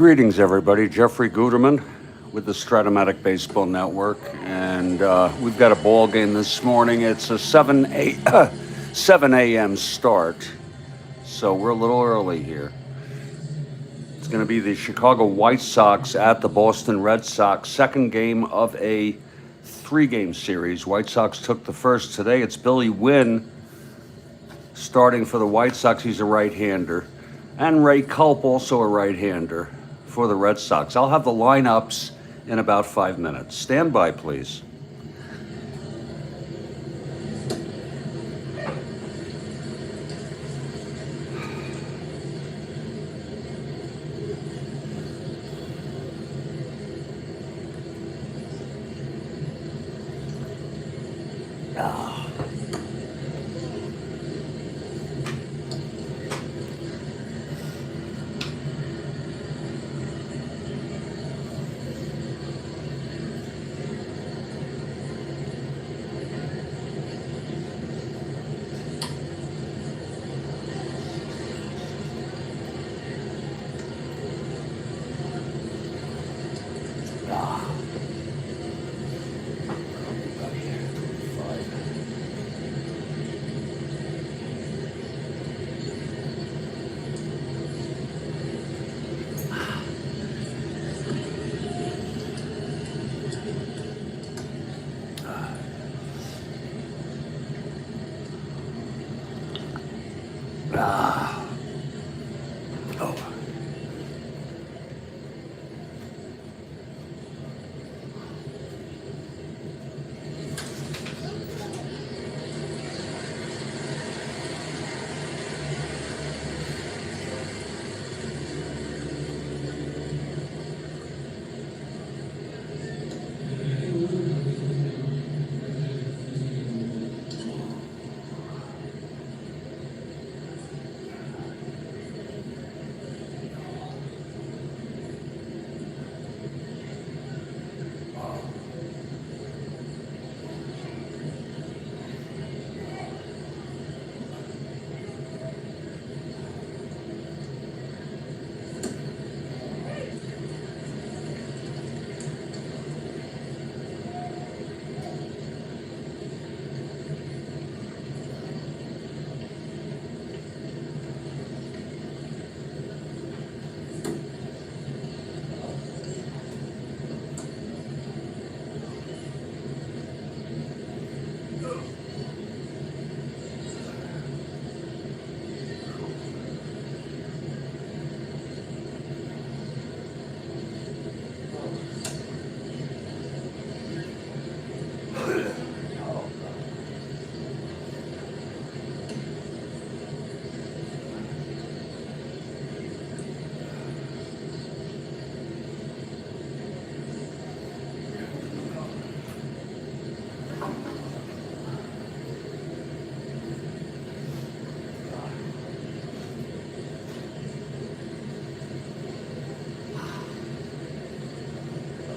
Greetings, everybody. Jeffrey Guterman with the Strat-O-Matic Baseball Network, and we've got a ball game this morning. It's a 7 a.m. start, so we're a little early here. It's going to be the Chicago White Sox at the Boston Red Sox, second game of a three-game series. White Sox took the first today. It's Billy Wynne starting for the White Sox. He's a right-hander. And Ray Culp, also a right-hander for the Red Sox. I'll have the lineups in about 5 minutes. Stand by, please.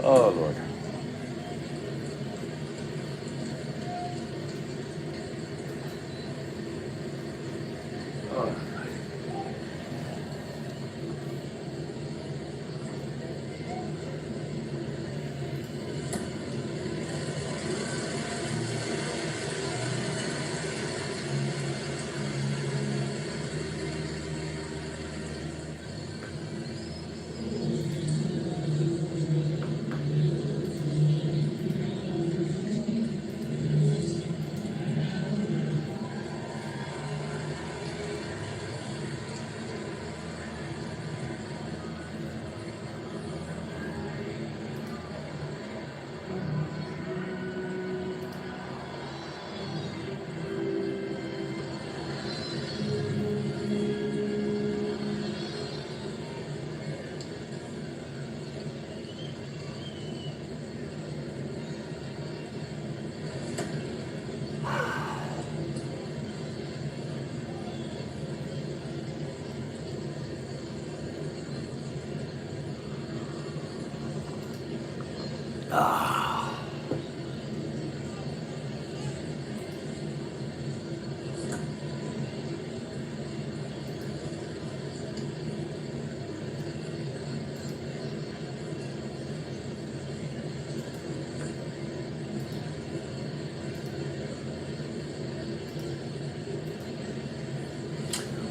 Oh, Lord.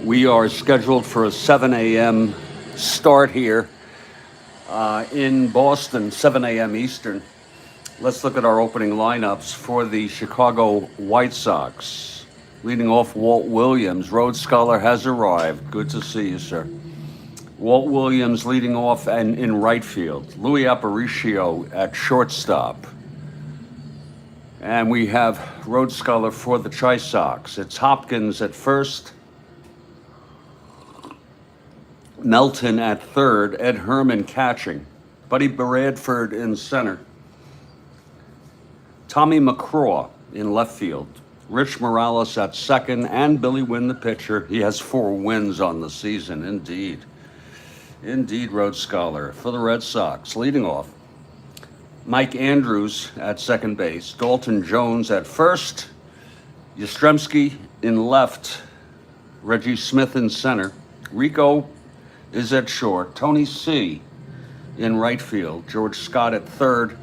We are scheduled for a 7 a.m. start here in Boston, 7 a.m. Eastern. Let's look at our opening lineups for the Chicago White Sox. Leading off, Walt Williams. Rhodes Scholar has arrived. Good to see you, sir. Walt Williams leading off and in right field. Louis Aparicio at shortstop. And we have Rhodes Scholar for the Chi Sox. It's Hopkins at first. Melton at third. Ed Herman catching. Buddy Bradford in center. Tommy McCraw in left field. Rich Morales at second. And Billy Wynne, the pitcher. He has 4 wins on the season, indeed. Indeed, Rhodes Scholar for the Red Sox. Leading off, Mike Andrews at second base. Dalton Jones at first. Yastrzemski in left. Reggie Smith in center. Rico is at short. Tony C. in right field. George Scott at third.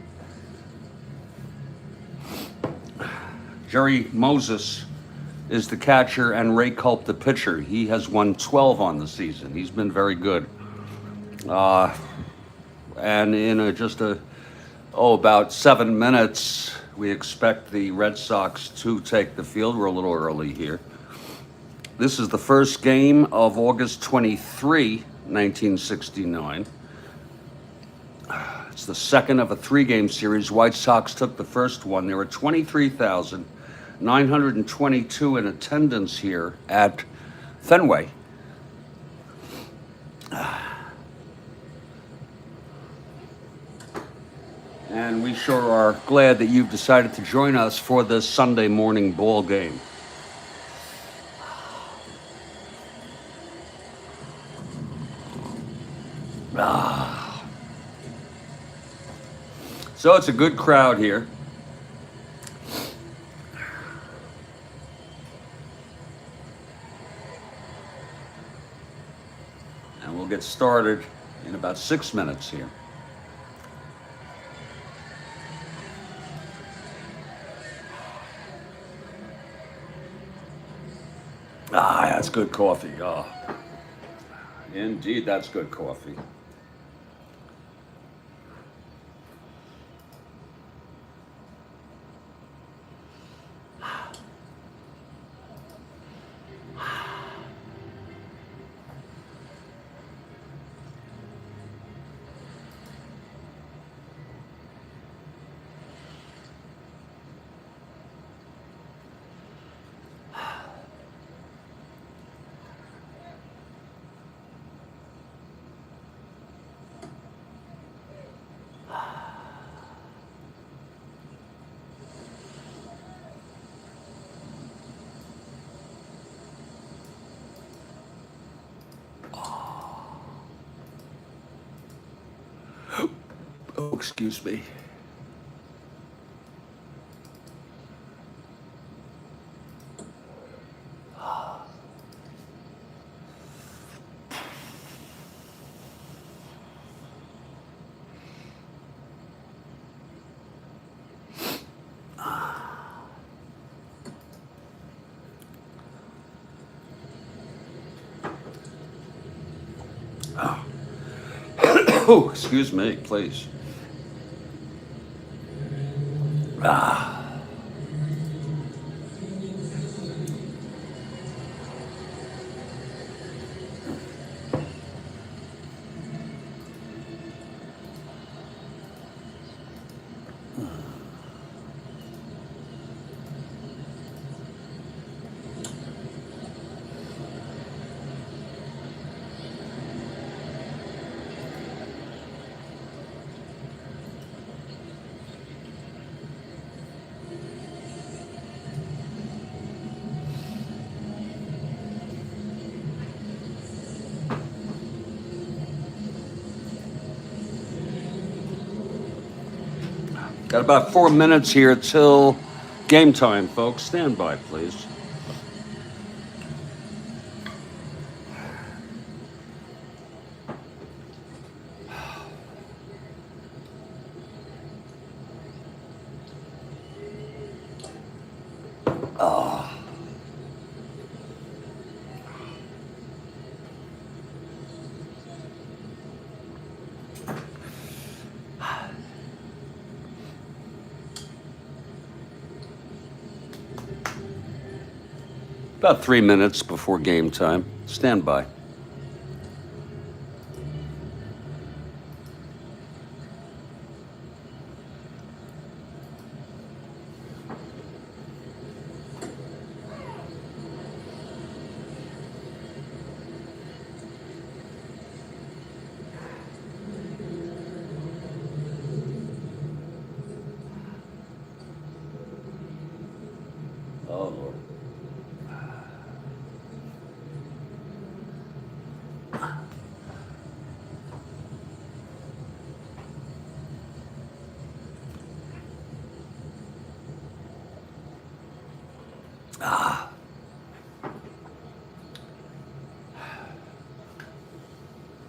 Jerry Moses is the catcher and Ray Culp the pitcher. He has won 12 on the season. He's been very good. And in about 7 minutes, we expect the Red Sox to take the field. We're a little early here. This is the first game of August 23, 1969. It's the second of a 3-game series. White Sox took the first one. There were 23,922 in attendance here at Fenway. And we sure are glad that you've decided to join us for this Sunday morning ball game. So it's a good crowd here. And we'll get started in about 6 minutes here. That's good coffee. Oh, indeed, that's good coffee. Oh, excuse me. Oh, excuse me, please. Got about 4 minutes here till game time, folks. Stand by, please. About 3 minutes before game time. Stand by. Oh, Lord.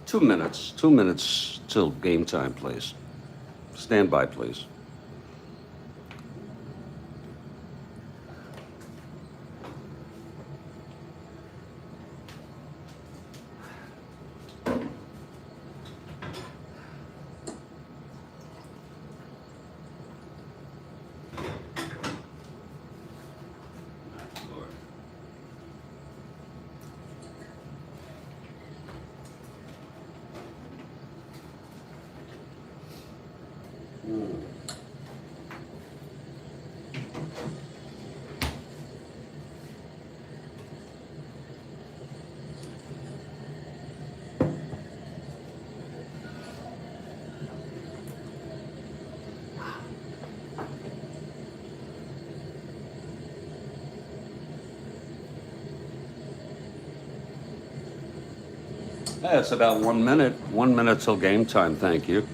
2 minutes. 2 minutes till game time, please. Stand by, please. Yeah, it's about 1 minute. 1 minute till game time. Thank you.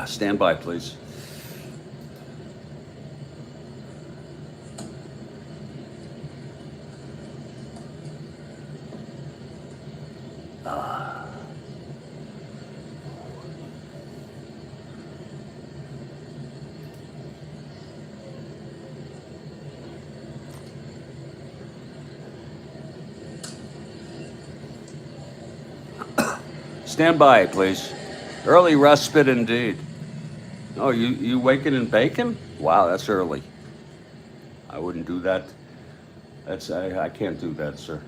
Stand by, please. Stand by, please. Early respite indeed. Oh, you waking and baking? Wow, that's early. I wouldn't do that. I can't do that, sir.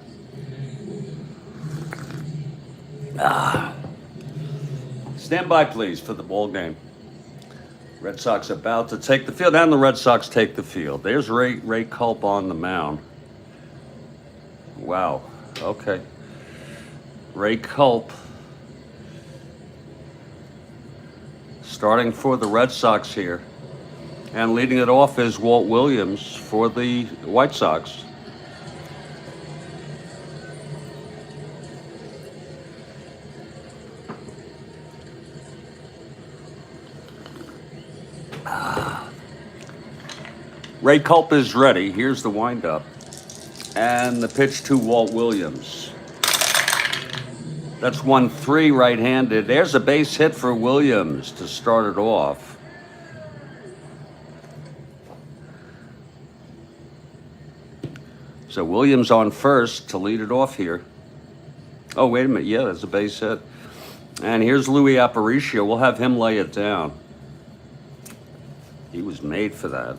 Stand by, please, for the ball game. Red Sox about to take the field, and the Red Sox take the field. There's Ray Culp on the mound. Wow. Okay. Ray Culp starting for the Red Sox here. And leading it off is Walt Williams for the White Sox. Ray Culp is ready. Here's the windup. And the pitch to Walt Williams. That's 1-3 right-handed. There's a base hit for Williams to start it off. So Williams on first to lead it off here. Oh, wait a minute. Yeah, that's a base hit. And here's Louis Aparicio. We'll have him lay it down. He was made for that.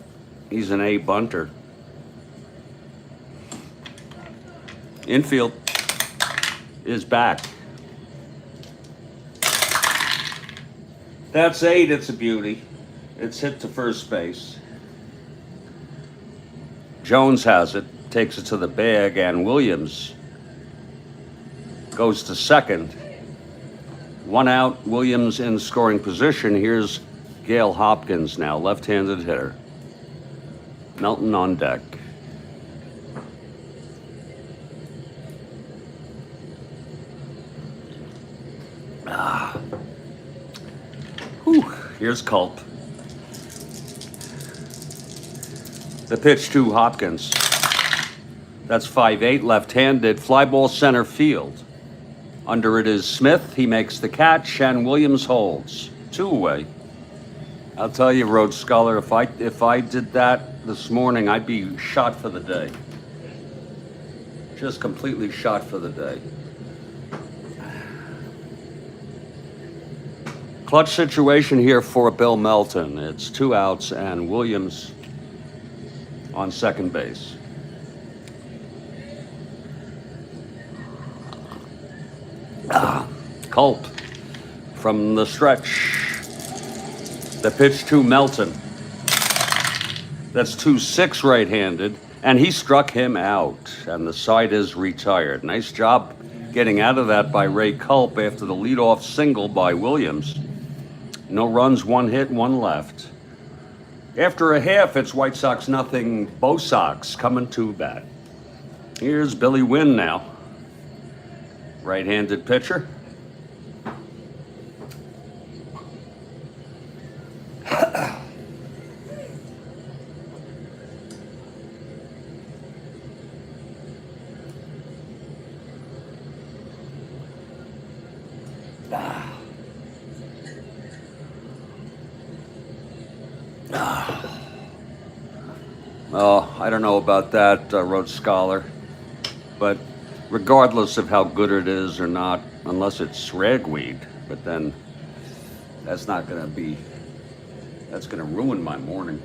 He's an A bunter. Infield is back. That's 8. It's a beauty. It's hit to first base. Jones has it, takes it to the bag, and Williams goes to second. 1 out, Williams in scoring position. Here's Gale Hopkins now, left-handed hitter. Melton on deck. Here's Culp. The pitch to Hopkins. That's 5-8, left-handed, fly ball center field. Under it is Smith. He makes the catch, and Williams holds. 2 away. I'll tell you, Rhodes Scholar, if I did that this morning, I'd be shot for the day. Just completely shot for the day. Clutch situation here for Bill Melton. It's 2 outs and Williams on second base. Culp from the stretch. The pitch to Melton. That's 2-6 right-handed, and he struck him out, and the side is retired. Nice job getting out of that by Ray Culp after the leadoff single by Williams. No runs, 1 hit, 1 left. After a half, it's White Sox nothing, Bo Sox coming to bat. Here's Billy Wynne now. Right-handed pitcher. Oh, I don't know about that, Rhodes Scholar, but regardless of how good it is or not, unless it's ragweed, but then that's not going to be, that's going to ruin my morning.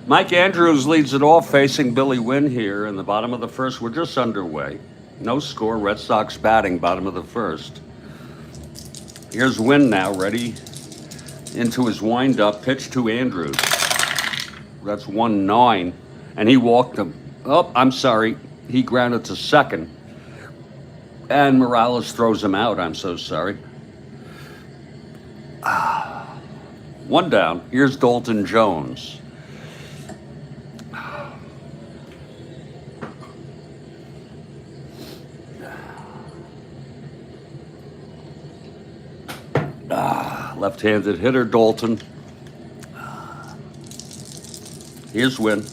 Mike Andrews leads it off, facing Billy Wynne here in the bottom of the first. We're just underway. No score, Red Sox batting, bottom of the first. Here's Wynne now, ready into his windup, pitch to Andrews. That's 1-9, and he walked him. Oh, I'm sorry, he grounded to second. And Morales throws him out, I'm so sorry. 1 down, here's Dalton Jones. Left-handed hitter, Dalton. Here's Wynne.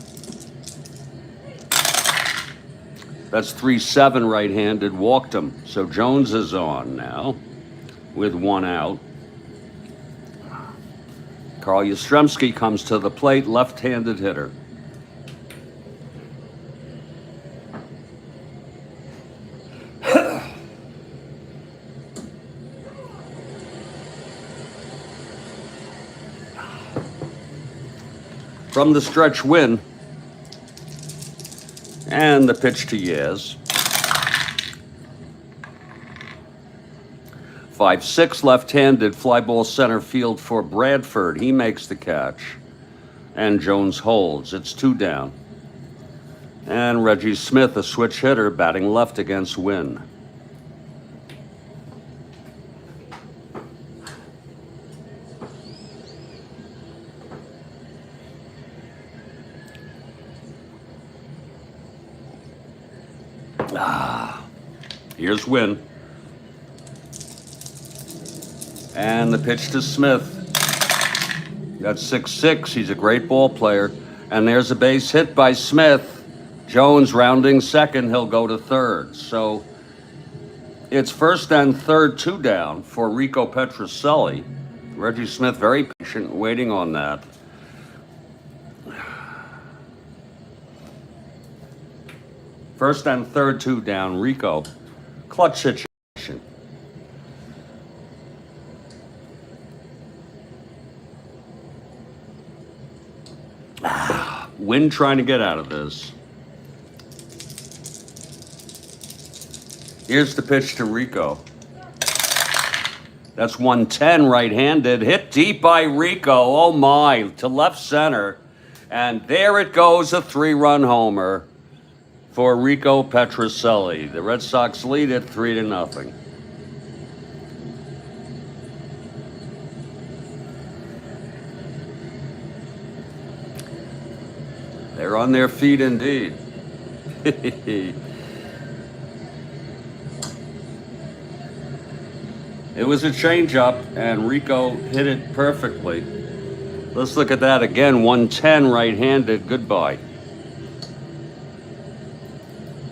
That's 3-7 right-handed, walked him. So Jones is on now with 1 out. Carl Yastrzemski comes to the plate, left-handed hitter. From the stretch, Wynne. And the pitch to Yaz. 5-6 left-handed, fly ball center field for Bradford. He makes the catch. And Jones holds. It's 2 down. And Reggie Smith, a switch hitter, batting left against Wynne. Here's Wynne. And the pitch to Smith. That's 6-6. He's a great ball player. And there's a base hit by Smith. Jones rounding second. He'll go to third. So it's first and third, 2 down for Rico Petrocelli. Reggie Smith very patient, waiting on that. First and third, 2 down, Rico. Clutch situation. Wynne trying to get out of this. Here's the pitch to Rico. That's 110 right-handed. Hit deep by Rico. Oh my, to left center. And there it goes, a 3-run homer for Rico Petrocelli. The Red Sox lead it 3-0. They're on their feet indeed. It was a changeup, and Rico hit it perfectly. Let's look at that again. 110 right-handed. Goodbye.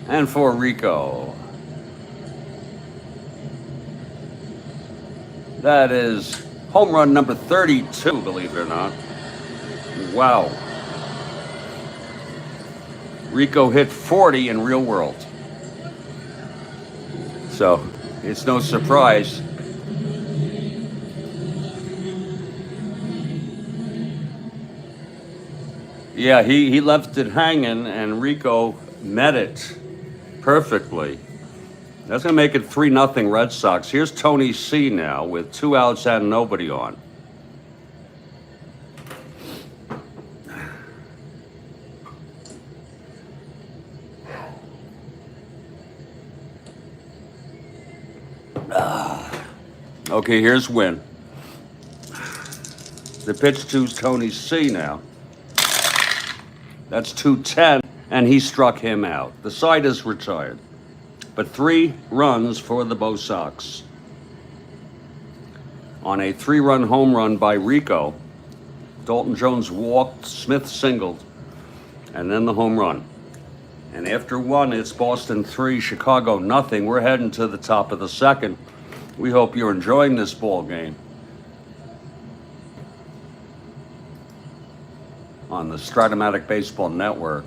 And for Rico, that is home run number 32, believe it or not. Wow. Rico hit 40 in real world. So it's no surprise Yeah, he left it hanging, and Rico met it perfectly. That's going to make it 3-0 Red Sox. Here's Tony C now with 2 outs and nobody on. Okay, here's Wynne. The pitch to Tony C now. That's 2-10, and he struck him out. The side is retired. But 3 runs for the Bo Sox. On a 3-run home run by Rico, Dalton Jones walked, Smith singled, and then the home run. And after 1, it's Boston 3, Chicago nothing. We're heading to the top of the second. We hope you're enjoying this ball game on the Strat-O-Matic Baseball Network.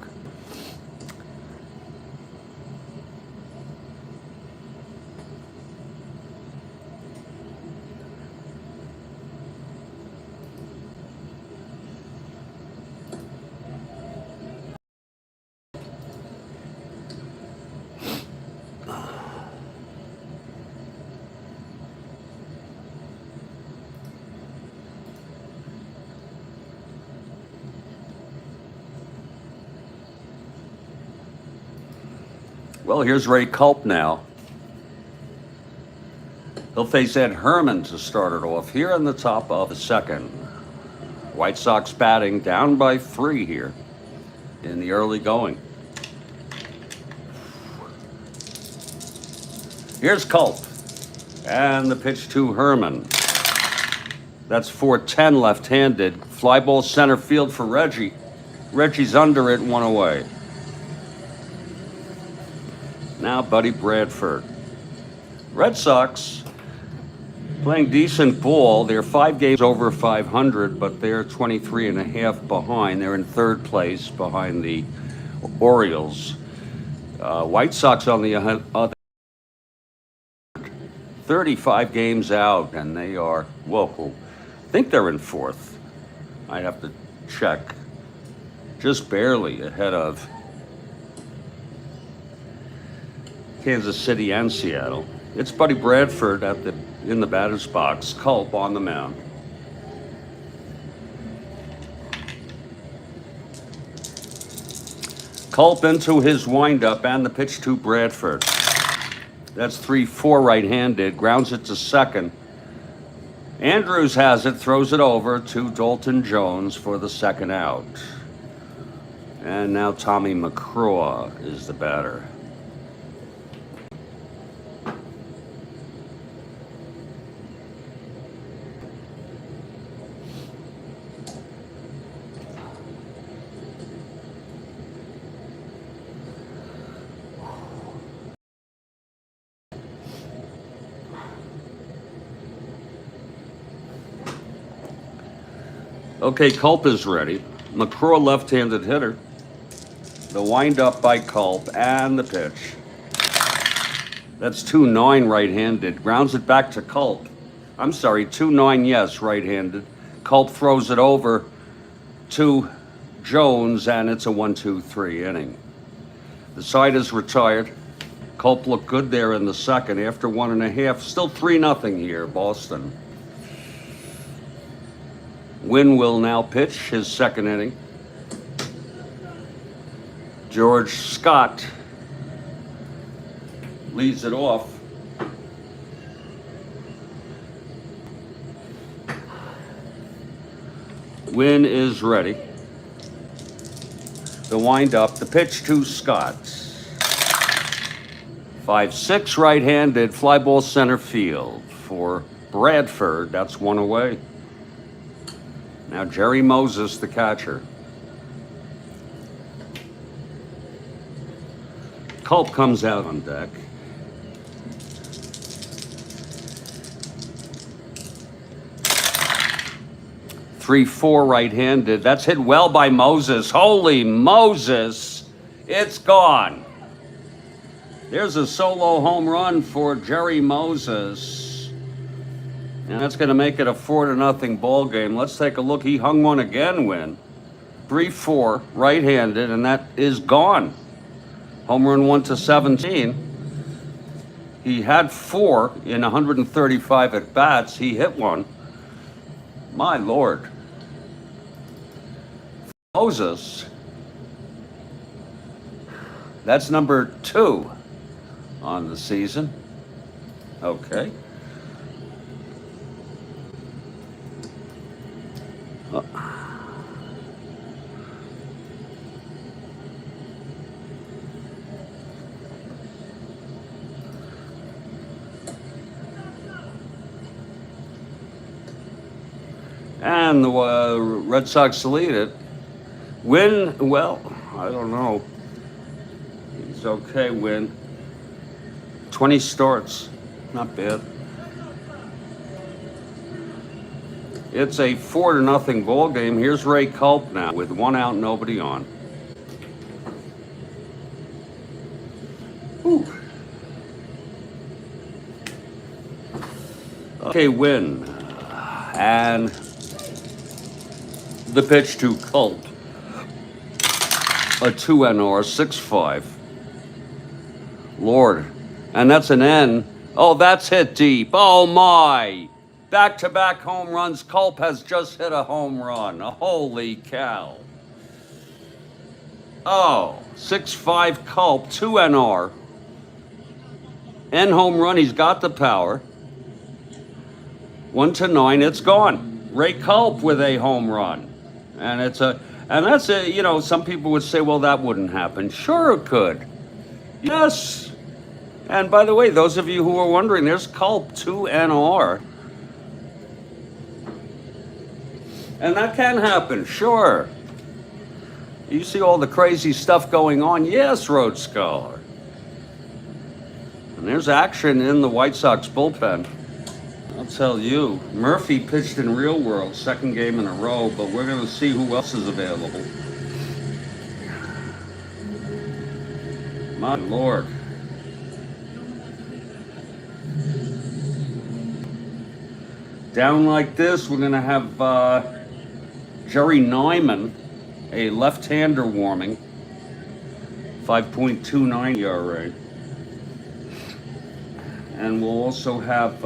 Well, here's Ray Culp now. He'll face Ed Herman to start it off here in the top of the second. White Sox batting down by 3 here in the early going. Here's Culp, and the pitch to Herman. That's 4-10 left-handed. Fly ball center field for Reggie. Reggie's under it, 1 away. Now Buddy Bradford. Red Sox playing decent ball. They're 5 games over 500, but they're 23.5 behind. They're in 3rd place behind the Orioles. White Sox on the other 35 games out, and they are, I think they're in 4th. I'd have to check. Just barely ahead of Kansas City and Seattle. It's Buddy Bradford in the batter's box. Culp on the mound. Culp into his windup, and the pitch to Bradford. That's 3-4 right-handed. Grounds it to second. Andrews has it, throws it over to Dalton Jones for the second out. And now Tommy McCraw is the batter. Okay, Culp is ready. McCraw, left-handed hitter. The windup by Culp, and the pitch. That's 2-9 right-handed. Grounds it back to Culp. I'm sorry, 2-9, yes, right-handed. Culp throws it over to Jones, and it's a 1-2-3 inning. The side is retired. Culp looked good there in the second after 1.5. Still 3-0 here, Boston. Wynne will now pitch his second inning. George Scott leads it off. Wynne is ready. The windup, the pitch to Scott. 5-6 right-handed, fly ball center field for Bradford. That's 1 away. Now Jerry Moses, the catcher. Culp comes out on deck. Three-4 right-handed. That's hit well by Moses. Holy Moses! It's gone. There's a solo home run for Jerry Moses. And that's going to make it a 4-0 ball game. Let's take a look. He hung one again, Wynne. 3-4, right-handed, and that is gone. Home run 1 to 17. He had 4 in 135 at bats. He hit one. My Lord. Moses. That's number 2 on the season. Okay. And the Red Sox lead it. Wynne, well, I don't know. He's okay, Wynne. 20 starts. Not bad. It's a 4-0 ball game. Here's Ray Culp now with 1 out, nobody on. Whew. Okay, Wynne. And the pitch to Culp. A 2 NR, 6-5. Lord. And that's an N. Oh, that's hit deep. Oh, my. Back-to-back home runs. Culp has just hit a home run. Holy cow. Oh, 6-5 Culp, 2 NR. N home run. He's got the power. 1 to 9. It's gone. Ray Culp with a home run. And that's a, you know, some people would say, well, that wouldn't happen. Sure it could. Yes. And by the way, those of you who are wondering, there's Culp, 2 NR. And that can happen, sure. You see all the crazy stuff going on? Yes, Road Scholar. And there's action in the White Sox bullpen. I'll tell you, Murphy pitched in Real World, 2nd game in a row, but we're going to see who else is available. My Lord. Down like this, we're going to have Jerry Nyman, a left-hander warming, 5.29 ERA. And we'll also have,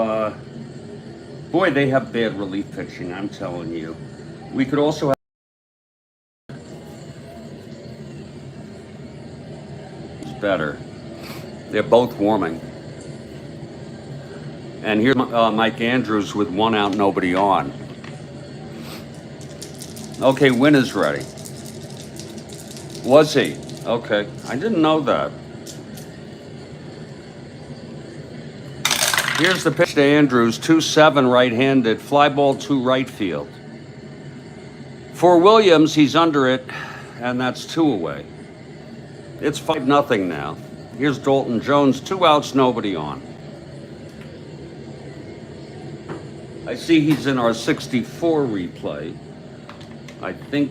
boy, they have bad relief pitching, I'm telling you. We could also have, it's better. They're both warming. And here's Mike Andrews with 1 out, nobody on. Okay, Wynne is ready. Was he? Okay, I didn't know that. Here's the pitch to Andrews, 2-7 right-handed, fly ball to right field. For Williams, he's under it, and that's 2 away. It's 5-0 now. Here's Dalton Jones, 2 outs, nobody on. I see he's in our 64 replay. I think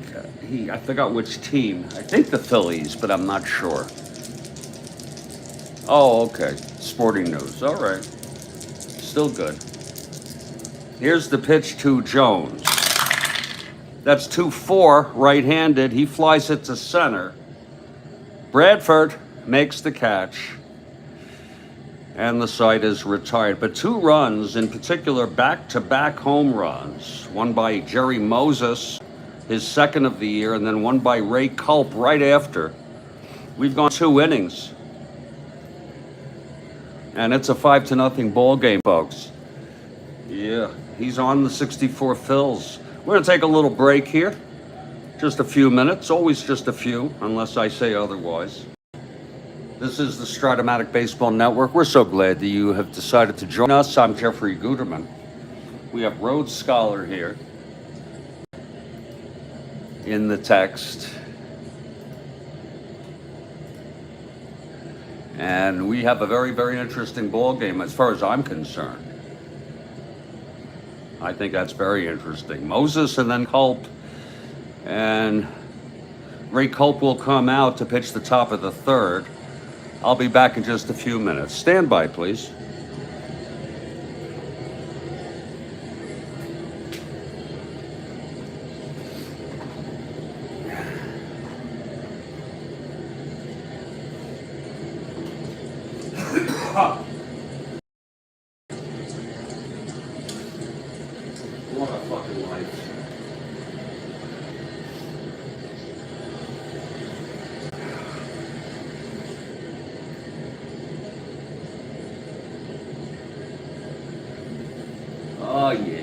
I forgot which team. I think the Phillies, but I'm not sure. Oh, okay. Sporting News. All right. Still good. Here's the pitch to Jones. That's 2-4, right-handed. He flies it to center. Bradford makes the catch. And the side is retired. But 2 runs, in particular, back-to-back home runs. One by Jerry Moses, his 2nd of the year, and then one by Ray Culp right after. We've gone 2 innings. And it's a 5-0 ball game, folks. Yeah, he's on the 64 Phils. We're going to take a little break here. Just a few minutes, always just a few, unless I say otherwise. This is the Strat-O-Matic Baseball Network. We're so glad that you have decided to join us. I'm Jeffrey Guterman. We have Rhodes Scholar here in the text. And we have a very, very interesting ball game as far as I'm concerned. I think that's very interesting. Moses and then Culp. And Ray Culp will come out to pitch the top of the 3rd. I'll be back in just a few minutes. Stand by, please. What a fucking life. Oh, yeah.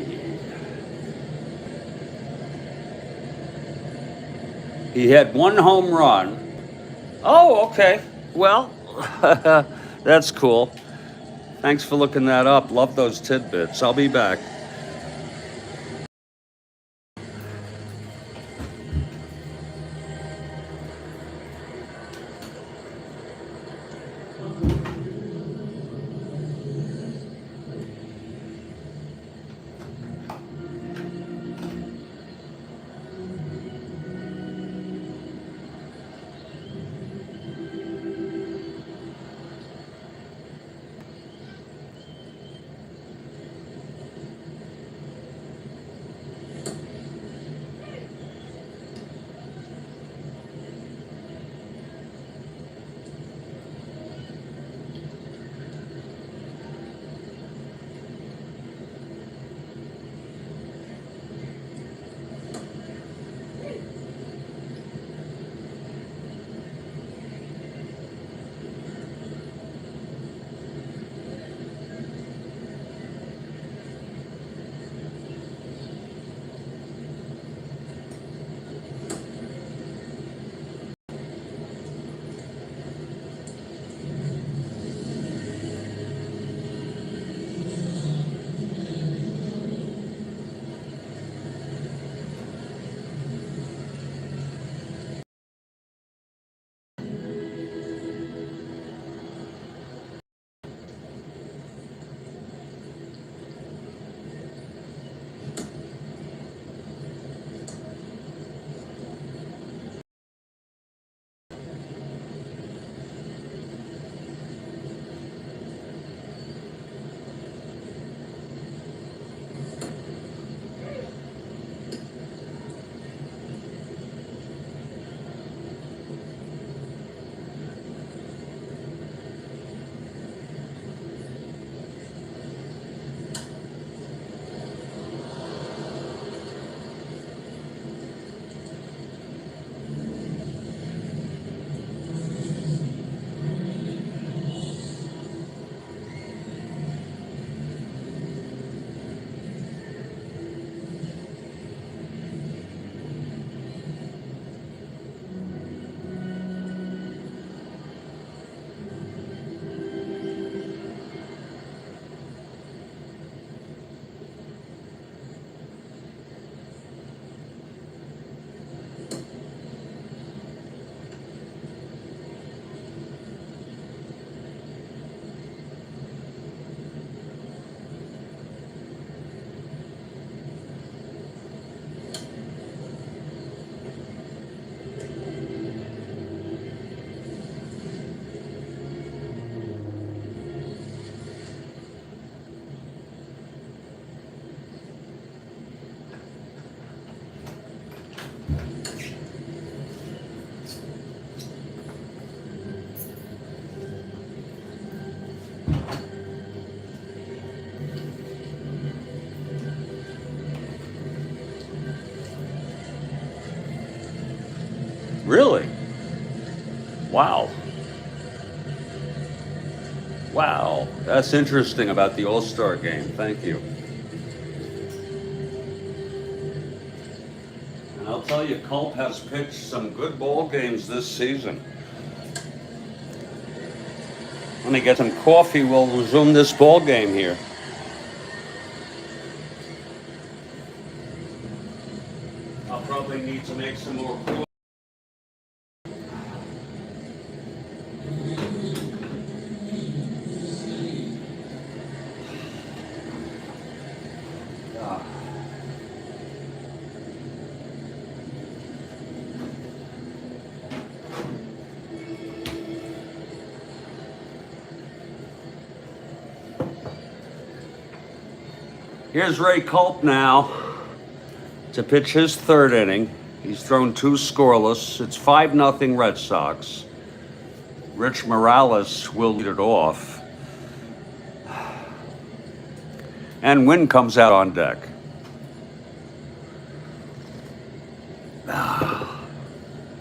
He had one home run. Oh, okay. Well, that's cool. Thanks for looking that up. Love those tidbits. I'll be back. Really? Wow. Wow. That's interesting about the All-Star game. Thank you. And I'll tell you, Culp has pitched some good ball games this season. Let me get some coffee. We'll resume this ball game here. I'll probably need to make some more coffee. Here's Ray Culp now to pitch his third inning. He's thrown 2 scoreless. It's 5-0 Red Sox. Rich Morales will lead it off. And Wynne comes out on deck.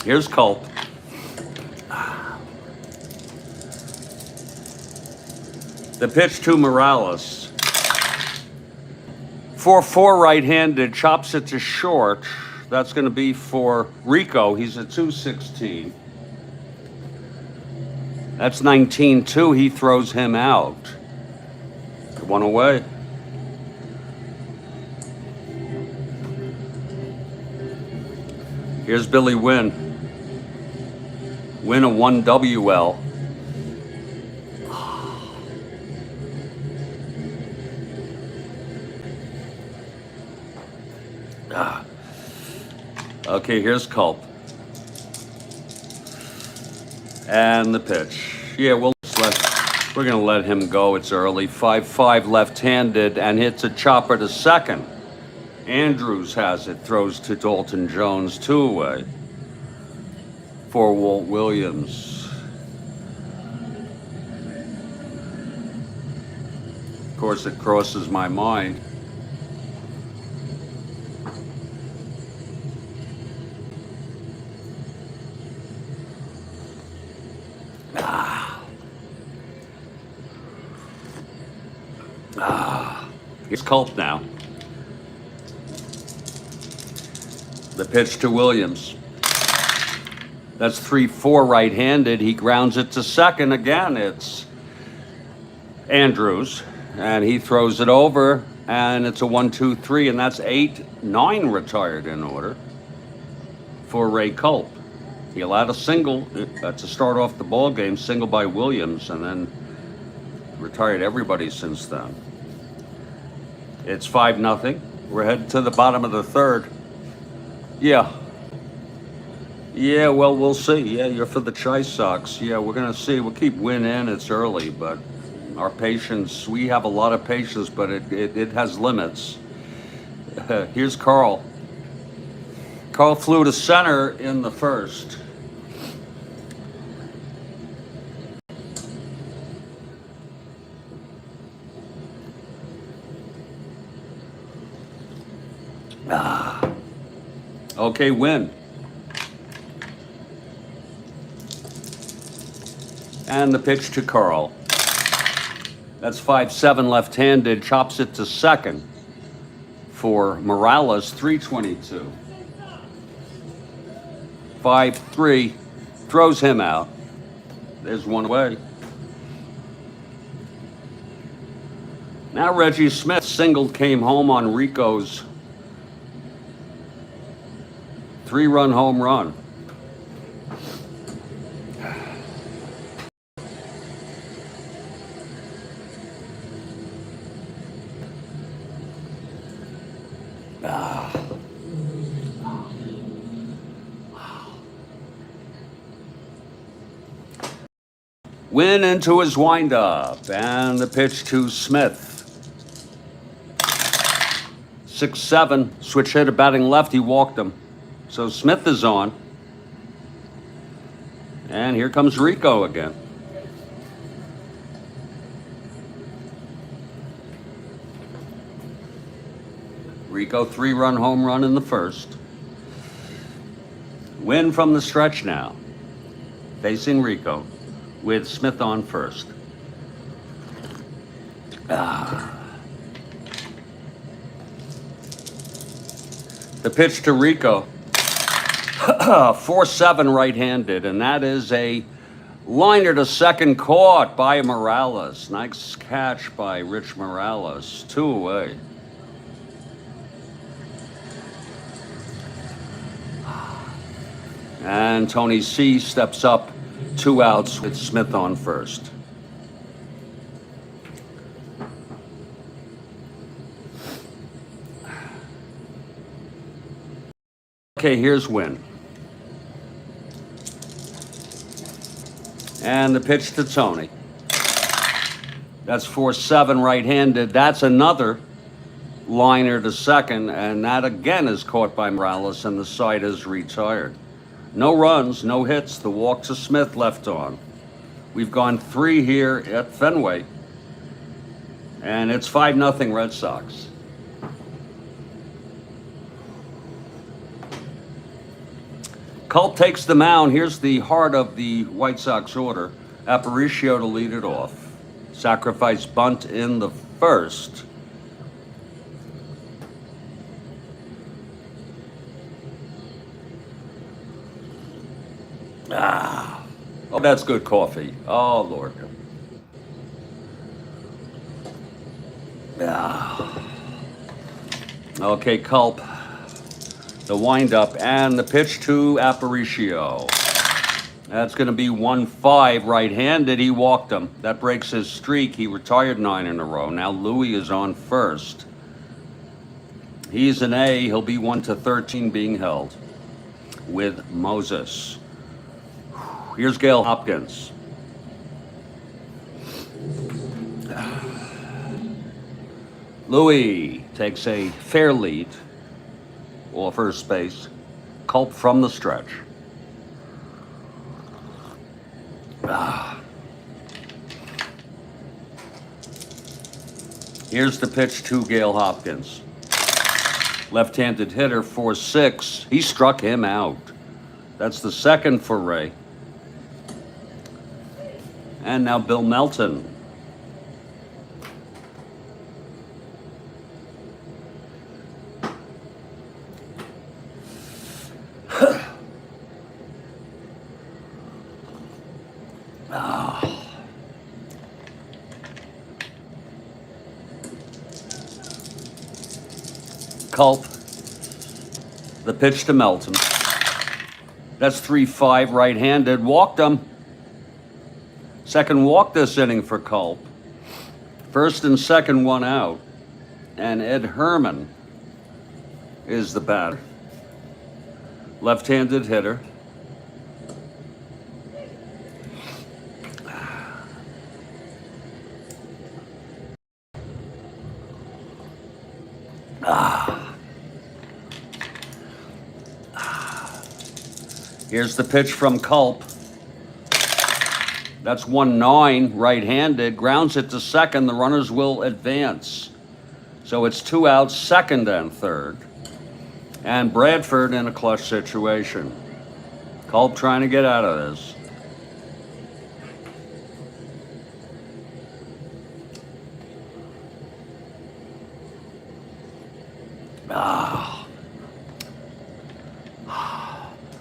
Here's Culp. The pitch to Morales. 4-4 right-handed, chops it to short. That's going to be for Rico. He's at 216. That's 19-2. He throws him out. One away. Here's Billy Wynne. Wynne a 1 WL. Okay, here's Culp. And the pitch. Yeah, we're going to let him go. It's early. 5-5 left-handed and hits a chopper to second. Andrews has it. Throws to Dalton Jones. 2 away. For Walt Williams. Of course, it crosses my mind. Here's Culp now. The pitch to Williams. That's 3-4 right-handed. He grounds it to second. Again, it's Andrews. And he throws it over. And it's a 1-2-3. And that's 8-9 retired in order for Ray Culp. He allowed a single to start off the ball game. Single by Williams. And then retired everybody since then. It's 5-0. We're headed to the bottom of the third. Yeah. Yeah, well, we'll see. Yeah, you're for the Chi Sox. Yeah, we're going to see. We'll keep Wynne in. It's early, but our patience, we have a lot of patience, but it has limits. Here's Carl. Carl flew to center in the first. Okay, Wynne. And the pitch to Carl. That's 5-7 left-handed. Chops it to second for Morales. 322. 5-3. Throws him out. There's one away. Now Reggie Smith single came home on Rico's 3-run home run. Wynne into his windup, and the pitch to Smith. 6-7, switch hitter batting left, he walked him. So Smith is on. And here comes Rico again. Rico 3-run home run in the first. Wynne from the stretch now. Facing Rico with Smith on first. The pitch to Rico. 4-7 right-handed, and that is a liner to second, caught by Morales. Nice catch by Rich Morales. 2 away. And Tony C steps up, 2 outs with Smith on first. Okay, here's Wynne. And the pitch to Tony. That's 4-7 right-handed. That's another liner to second, and that again is caught by Morales, and the side is retired. No runs, no hits. The walk to Smith left on. We've gone 3 here at Fenway. And it's 5-0 Red Sox. Culp takes the mound. Here's the heart of the White Sox order. Aparicio to lead it off. Sacrifice bunt in the first. Oh, that's good coffee. Oh, Lord. Okay, Culp. The windup and the pitch to Aparicio. That's going to be 1-5 right-handed. He walked him. That breaks his streak. He retired 9 in a row. Now Louis is on first. He's an A. He'll be 1-13 being held with Moses. Here's Gale Hopkins. Louis takes a fair lead off first base. Culp from the stretch. Here's the pitch to Gale Hopkins. Left-handed hitter, 4-6. He struck him out. That's the second for Ray. And now Bill Melton. Culp. The pitch to Melton. That's 3-5 right-handed. Walked him. Second walk this inning for Culp. First and second, one out. And Ed Herman is the batter. Left-handed hitter. Here's the pitch from Culp. That's 1-9 right-handed. Grounds it to second. The runners will advance. So it's 2 outs, second and third. And Bradford in a clutch situation. Culp trying to get out of this.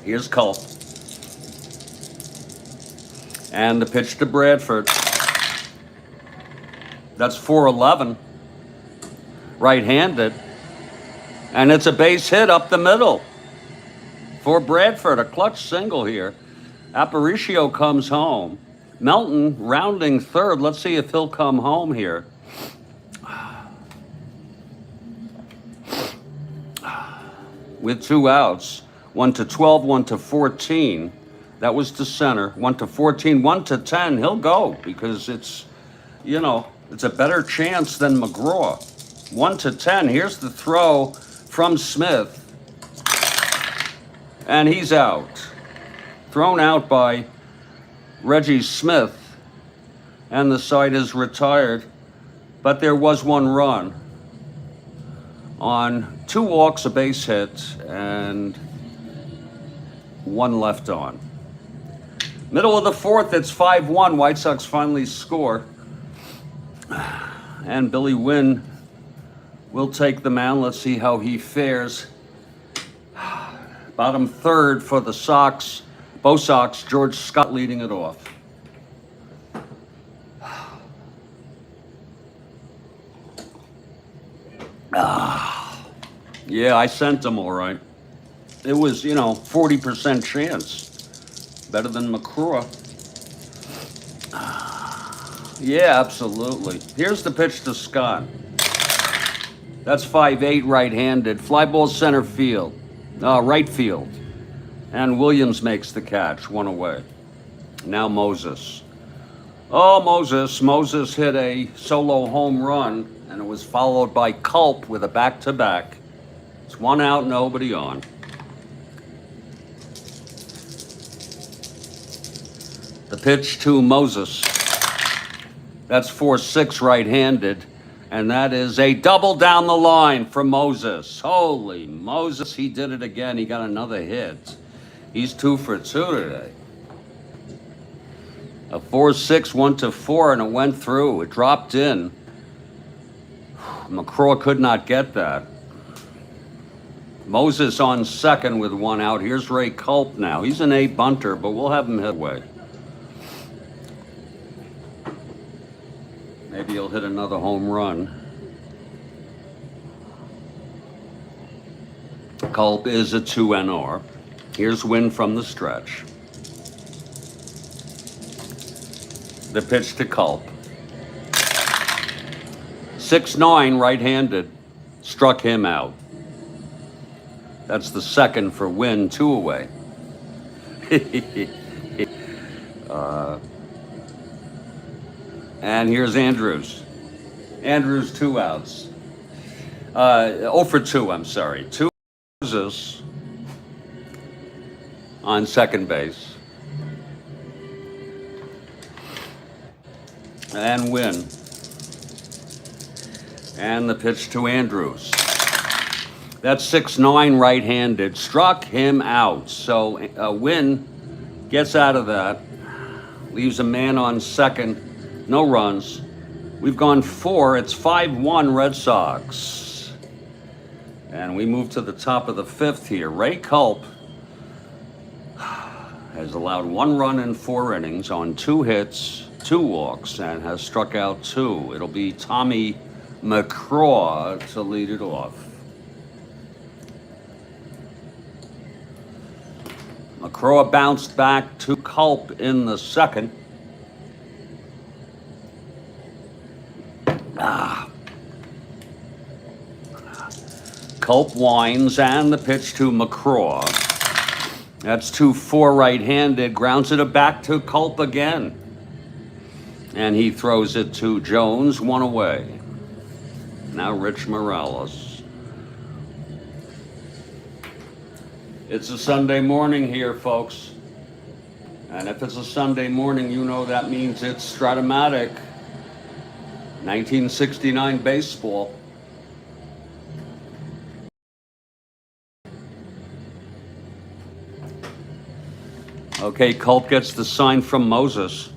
Here's Culp. And the pitch to Bradford. That's 4-11. Right-handed. And it's a base hit up the middle for Bradford. A clutch single here. Aparicio comes home. Melton rounding third. Let's see if he'll come home here. With 2 outs. 1-12, 1-14. That was to center. 1-14, 1-10. He'll go because it's, it's a better chance than McGraw. 1-10. Here's the throw from Smith. And he's out. Thrown out by Reggie Smith. And the side is retired. But there was 1 run on 2 walks, a base hit, and 1 left on. Middle of the fourth, it's 5-1. White Sox finally score. And Billy Wynne will take the mound. Let's see how he fares. Bottom third for the Sox. Both Sox, George Scott leading it off. Yeah, I sent him all right. It was, 40% chance. Better than McCraw. Yeah, absolutely. Here's the pitch to Scott. That's 5-8 right-handed. Fly ball center field. Right field. And Williams makes the catch. 1 away. Now Moses. Oh, Moses. Moses hit a solo home run, and it was followed by Culp with a back-to-back. It's 1 out, nobody on. The pitch to Moses. That's 4-6 right-handed. And that is a double down the line for Moses. Holy Moses, he did it again. He got another hit. He's 2 for 2 today. A 4-6, 1-4, and it went through. It dropped in. McCraw could not get that. Moses on second with 1 out. Here's Ray Culp now. He's an A bunter, but we'll have him hit away. Maybe he'll hit another home run. Culp is a 2 NR. Here's Wynne from the stretch. The pitch to Culp. 6-9 right-handed. Struck him out. That's the second for Wynne, 2 away. And here's Andrews. Andrews, 2 outs. 0 for 2, I'm sorry. 2 Moses on second base. And Wynne. And the pitch to Andrews. That's 6-9 right-handed. Struck him out. So Wynne gets out of that. Leaves a man on second. No runs. We've gone 4. It's 5-1 Red Sox. And we move to the top of the 5th here. Ray Culp has allowed 1 run in 4 innings on 2 hits, 2 walks, and has struck out 2. It'll be Tommy McCraw to lead it off. McCraw bounced back to Culp in the second. Culp winds, and the pitch to McCraw. That's 2-4 right-handed. Grounds it back to Culp again. And he throws it to Jones, 1 away. Now Rich Morales. It's a Sunday morning here, folks. And if it's a Sunday morning, you know that means it's Strat-O-Matic. 1969 baseball. Okay, Culp gets the sign from Moses.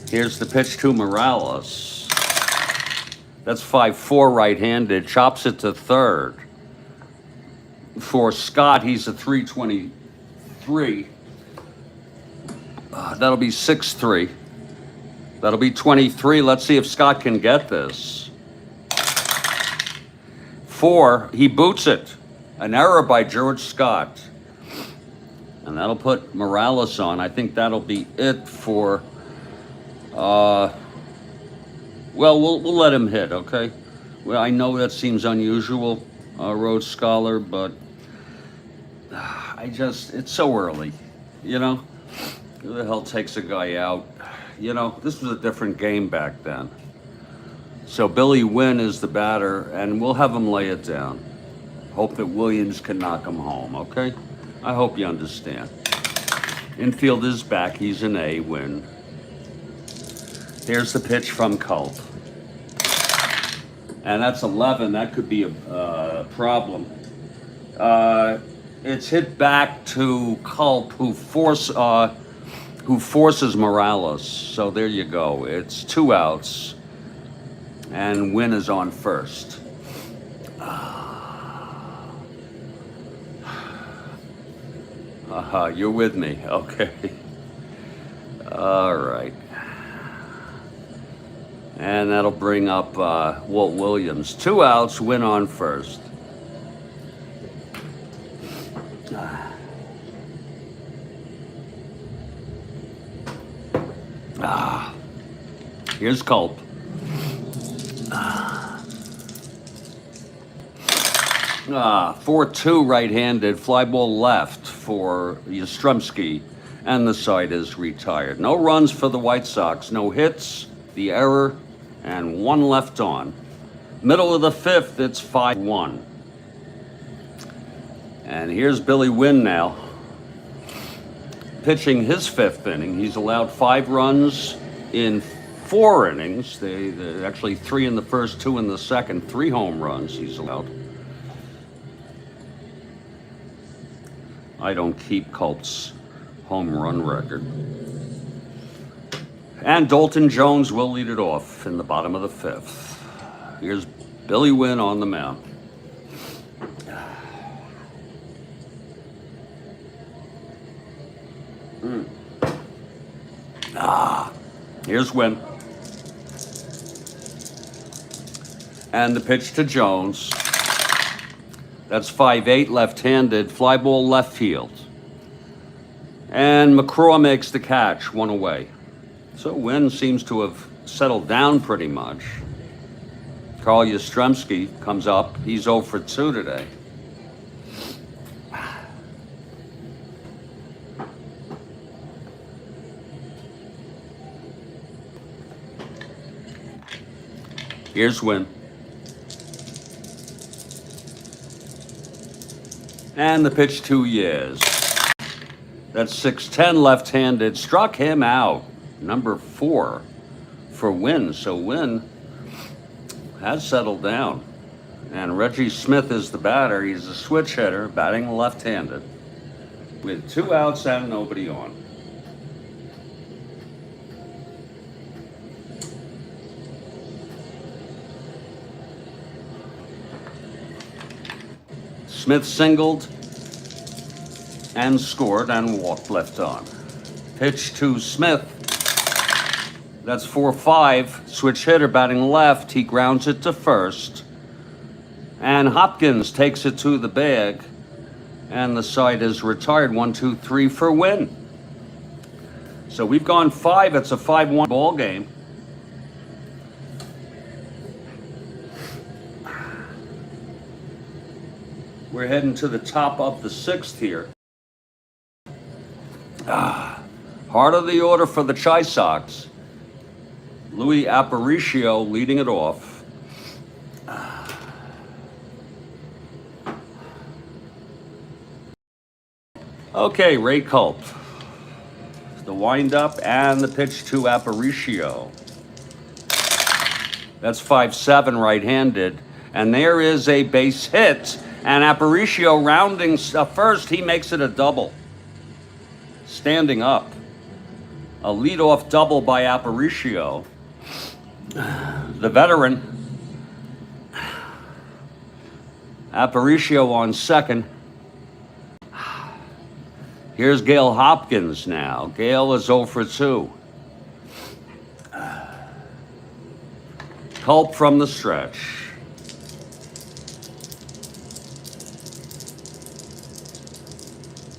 Here's the pitch to Morales. That's 5-4 right-handed. Chops it to third. For Scott, he's a 323. That'll be 6-3. That'll be 23. Let's see if Scott can get this. 4, he boots it. An error by George Scott. And that'll put Morales on. I think that'll be it for, well, we'll let him hit, okay? Well, I know that seems unusual, Rhodes Scholar, but it's so early, you know? Who the hell takes a guy out? You know, this was a different game back then. So Billy Wynne is the batter, and we'll have him lay it down. Hope that Williams can knock him home, okay? I hope you understand. Infield is back. He's an A. Wynne. Here's the pitch from Culp. And that's 11. That could be a problem. It's hit back to Culp, who forces Morales. So there you go. It's 2 outs. And Wynne is on first. You're with me, okay. All right. And that'll bring up Walt Williams. 2 outs, Wynne on first. Here's Culp. 4-2 right-handed, fly ball left for Yastrzemski, and the side is retired. No runs for the White Sox, no hits, the error, and 1 left on. Middle of the 5th, it's 5-1. And here's Billy Wynne now, pitching his 5th inning. He's allowed 5 runs in 4 innings. They actually 3 in the first, 2 in the second, 3 home runs he's allowed. I don't keep Culp's home run record. And Dalton Jones will lead it off in the bottom of the 5th. Here's Billy Wynne on the mound. Here's Wynne. And the pitch to Jones. That's 5-8 left-handed, fly ball left field. And McCraw makes the catch, 1 away. So Wynne seems to have settled down pretty much. Carl Yastrzemski comes up. He's 0 for 2 today. Here's Wynne. And the pitch to Yaz. That's 6-10 left-handed. Struck him out. Number 4 for Wynne. So Wynne has settled down. And Reggie Smith is the batter. He's a switch hitter, batting left-handed, with 2 outs and nobody on. Smith singled and scored and walked left on. Pitch to Smith. That's 4-5. Switch hitter batting left. He grounds it to first. And Hopkins takes it to the bag. And the side is retired. 1, 2, 3 for Wynne. So we've gone 5. It's a 5-1 ball game. We're heading to the top of the 6th here. Heart of the order for the Chi Sox. Louis Aparicio leading it off. Okay, Ray Culp. The windup and the pitch to Aparicio. That's 5-7 right-handed. And there is a base hit. And Aparicio rounding first, he makes it a double. Standing up. A leadoff double by Aparicio. The veteran. Aparicio on second. Here's Gale Hopkins now. Gale is 0 for 2. Culp from the stretch.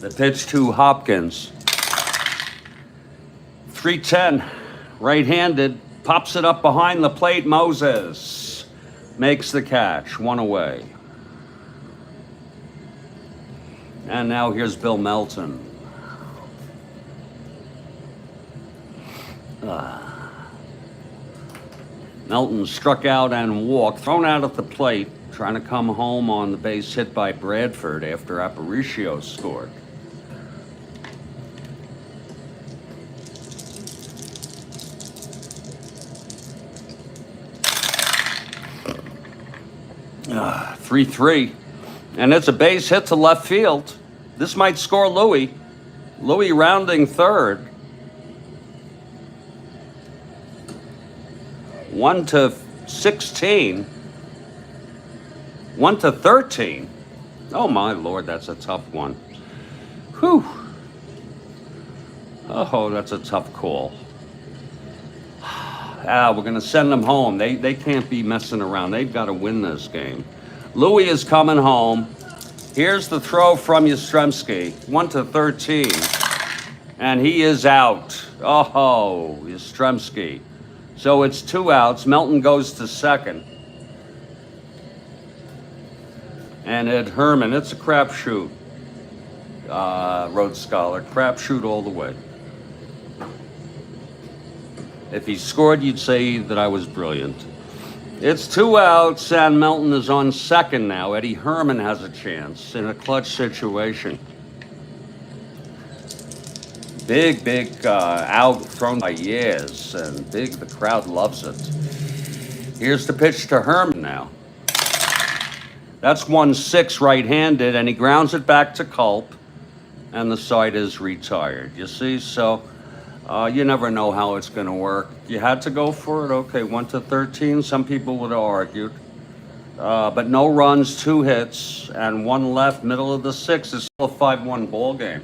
The pitch to Hopkins. 3-10, right-handed, pops it up behind the plate. Moses makes the catch, 1 away. And now here's Bill Melton. Melton struck out and walked, thrown out at the plate, trying to come home on the base hit by Bradford after Aparicio scored. Uh, 3-3. And it's a base hit to left field. This might score Louis. Louis rounding third. 1-16. 1-13. Oh my Lord, that's a tough one. Whew. Oh, that's a tough call. We're going to send them home. They can't be messing around. They've got to win this game. Louis is coming home. Here's the throw from Yastrzemski. 1-13. And he is out. Oh, Yastrzemski. So it's 2 outs. Melton goes to second. And Ed Herman, it's a crapshoot. Rhodes Scholar, crapshoot all the way. If he scored, you'd say that I was brilliant. It's 2 outs, and Melton is on second now. Eddie Herman has a chance in a clutch situation. Big out thrown by Yaz, and big, the crowd loves it. Here's the pitch to Herman now. That's 1-6 right-handed, and he grounds it back to Culp, and the side is retired. You see, so you never know how it's going to work. You had to go for it? Okay, 1-13. Some people would have argued. But no runs, 2 hits, and 1 left, middle of the 6th. It's still a 5-1 ball game.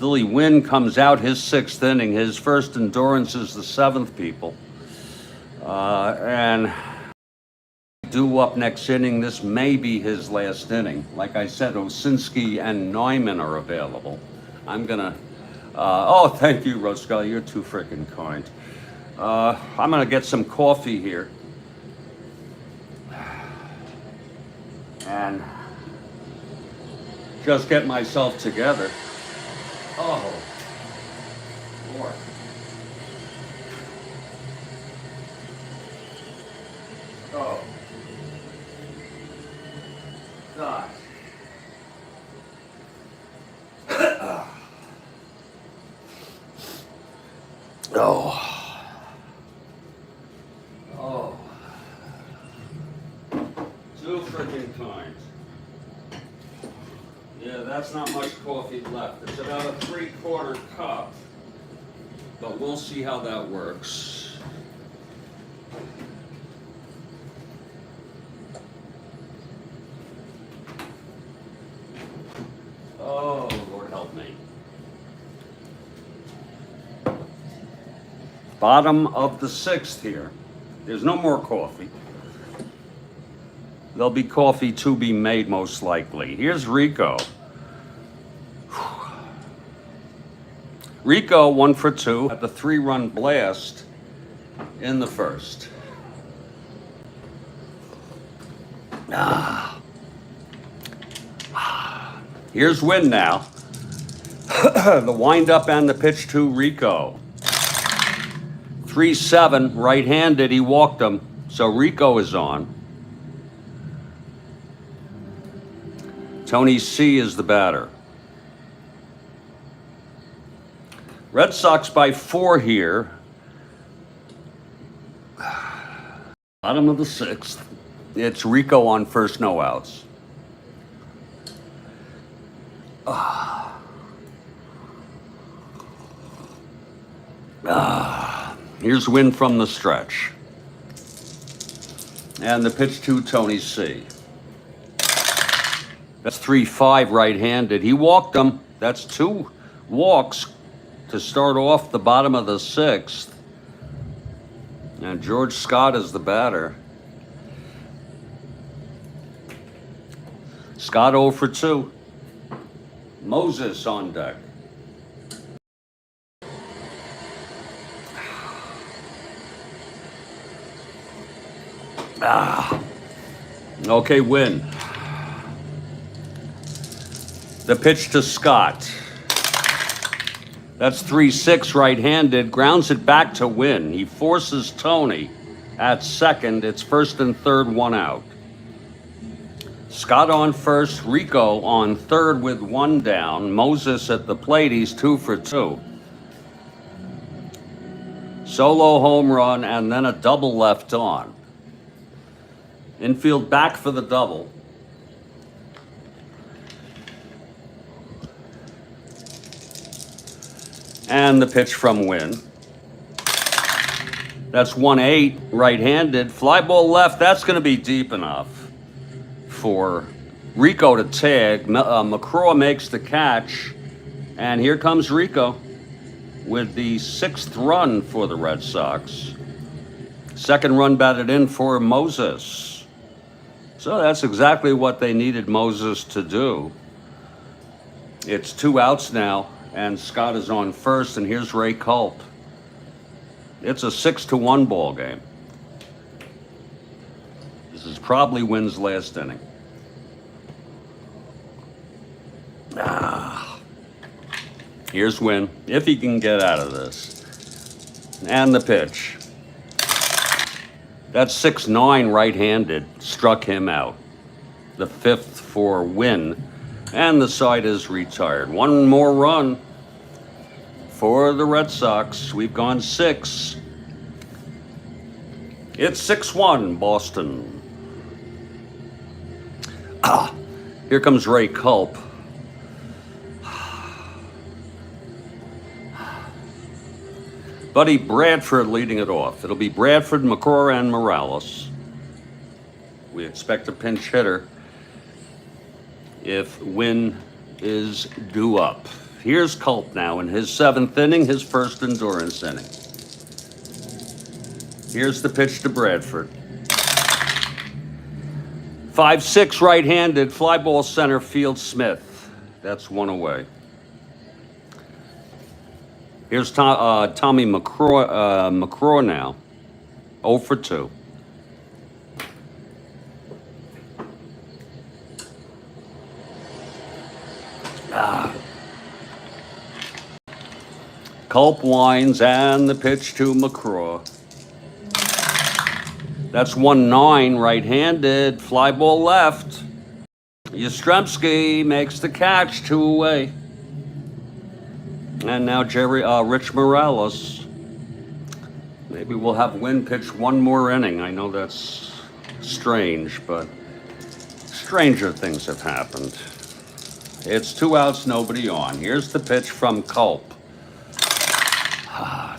Wynne comes out his 6th inning. His first endurance is the 7th, people. And due up next inning, this may be his last inning. Like I said, Osinski and Neumann are available. I'm gonna, oh, thank you, Roscoe, you're too freaking kind. I'm gonna get some coffee here. And just get myself together. Oh, Lord. Oh. God. Oh. Oh. Too freaking kind. Yeah, that's not much coffee left. It's about a 3/4 cup, but we'll see how that works. Oh, Lord help me. Bottom of the 6th here. There's no more coffee. There'll be coffee to be made, most likely. Here's Rico. Rico 1 for 2 at the 3-run blast in the 1st. Here's Wynne now. The windup and the pitch to Rico. 3-7, right-handed, he walked him, so Rico is on. Tony C is the batter. Red Sox by 4 here. Bottom of the 6th. It's Rico on first, no outs. Here's Wynne from the stretch. And the pitch to Tony C. That's 3-5 right-handed. He walked him. That's 2 walks to start off the bottom of the 6th. And George Scott is the batter. Scott 0 for 2. Moses on deck. Okay, Wynne. The pitch to Scott. That's 3-6 right-handed. Grounds it back to Wynne. He forces Tony at second. It's first and third, 1 out. Scott on first, Rico on third with 1 down. Moses at the plate, he's 2 for 2. Solo home run and then a double left on. Infield back for the double. And the pitch from Wynne. That's 1-8, right-handed. Fly ball left, that's going to be deep enough for Rico to tag. McCraw makes the catch. And here comes Rico with the 6th run for the Red Sox. 2nd run batted in for Moses. So that's exactly what they needed Moses to do. It's 2 outs now, and Scott is on first, and here's Ray Culp. It's a 6-1 ball game. This is probably Wynne's last inning. Here's Wynne, if he can get out of this. And the pitch. That's 6-9 right-handed, struck him out. The 5th for Wynne, and the side is retired. 1 more run. for the Red Sox. We've gone 6. It's 6-1, Boston. Here comes Ray Culp. Buddy Bradford leading it off. It'll be Bradford, McCraw, and Morales. We expect a pinch hitter if Wynne is due up. Here's Culp now in his 7th inning, his first endurance inning. Here's the pitch to Bradford. 5-6 right-handed, fly ball center field Smith. That's 1 away. Here's Tommy McCraw now, 0 for 2. Culp winds and the pitch to McCraw. That's 1-9 right-handed, fly ball left. Yastrzemski makes the catch, 2 away. And now Rich Morales. Maybe we'll have Wynne pitch 1 more inning. I know that's strange, but stranger things have happened. It's 2 outs, nobody on. Here's the pitch from Culp.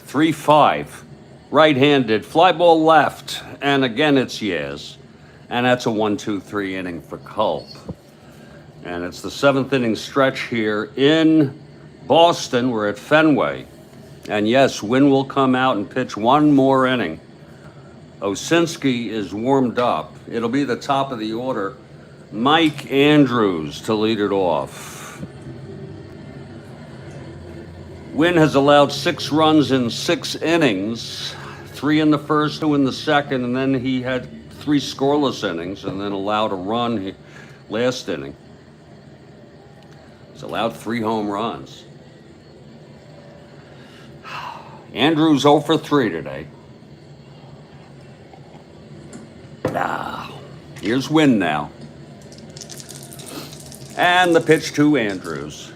3-5. Right-handed, fly ball left. And again, it's yes. And that's a 1-2-3 inning for Culp. And it's the 7th inning stretch here in Boston. We're at Fenway. And yes, Wynne will come out and pitch 1 more inning. Osinski is warmed up. It'll be the top of the order. Mike Andrews to lead it off. Wynne has allowed 6 runs in 6 innings, 3 in the first, 2 in the second, and then he had 3 scoreless innings and then allowed a run last inning. He's allowed 3 home runs. Andrews 0 for 3 today. Here's Wynne now. And the pitch to Andrews.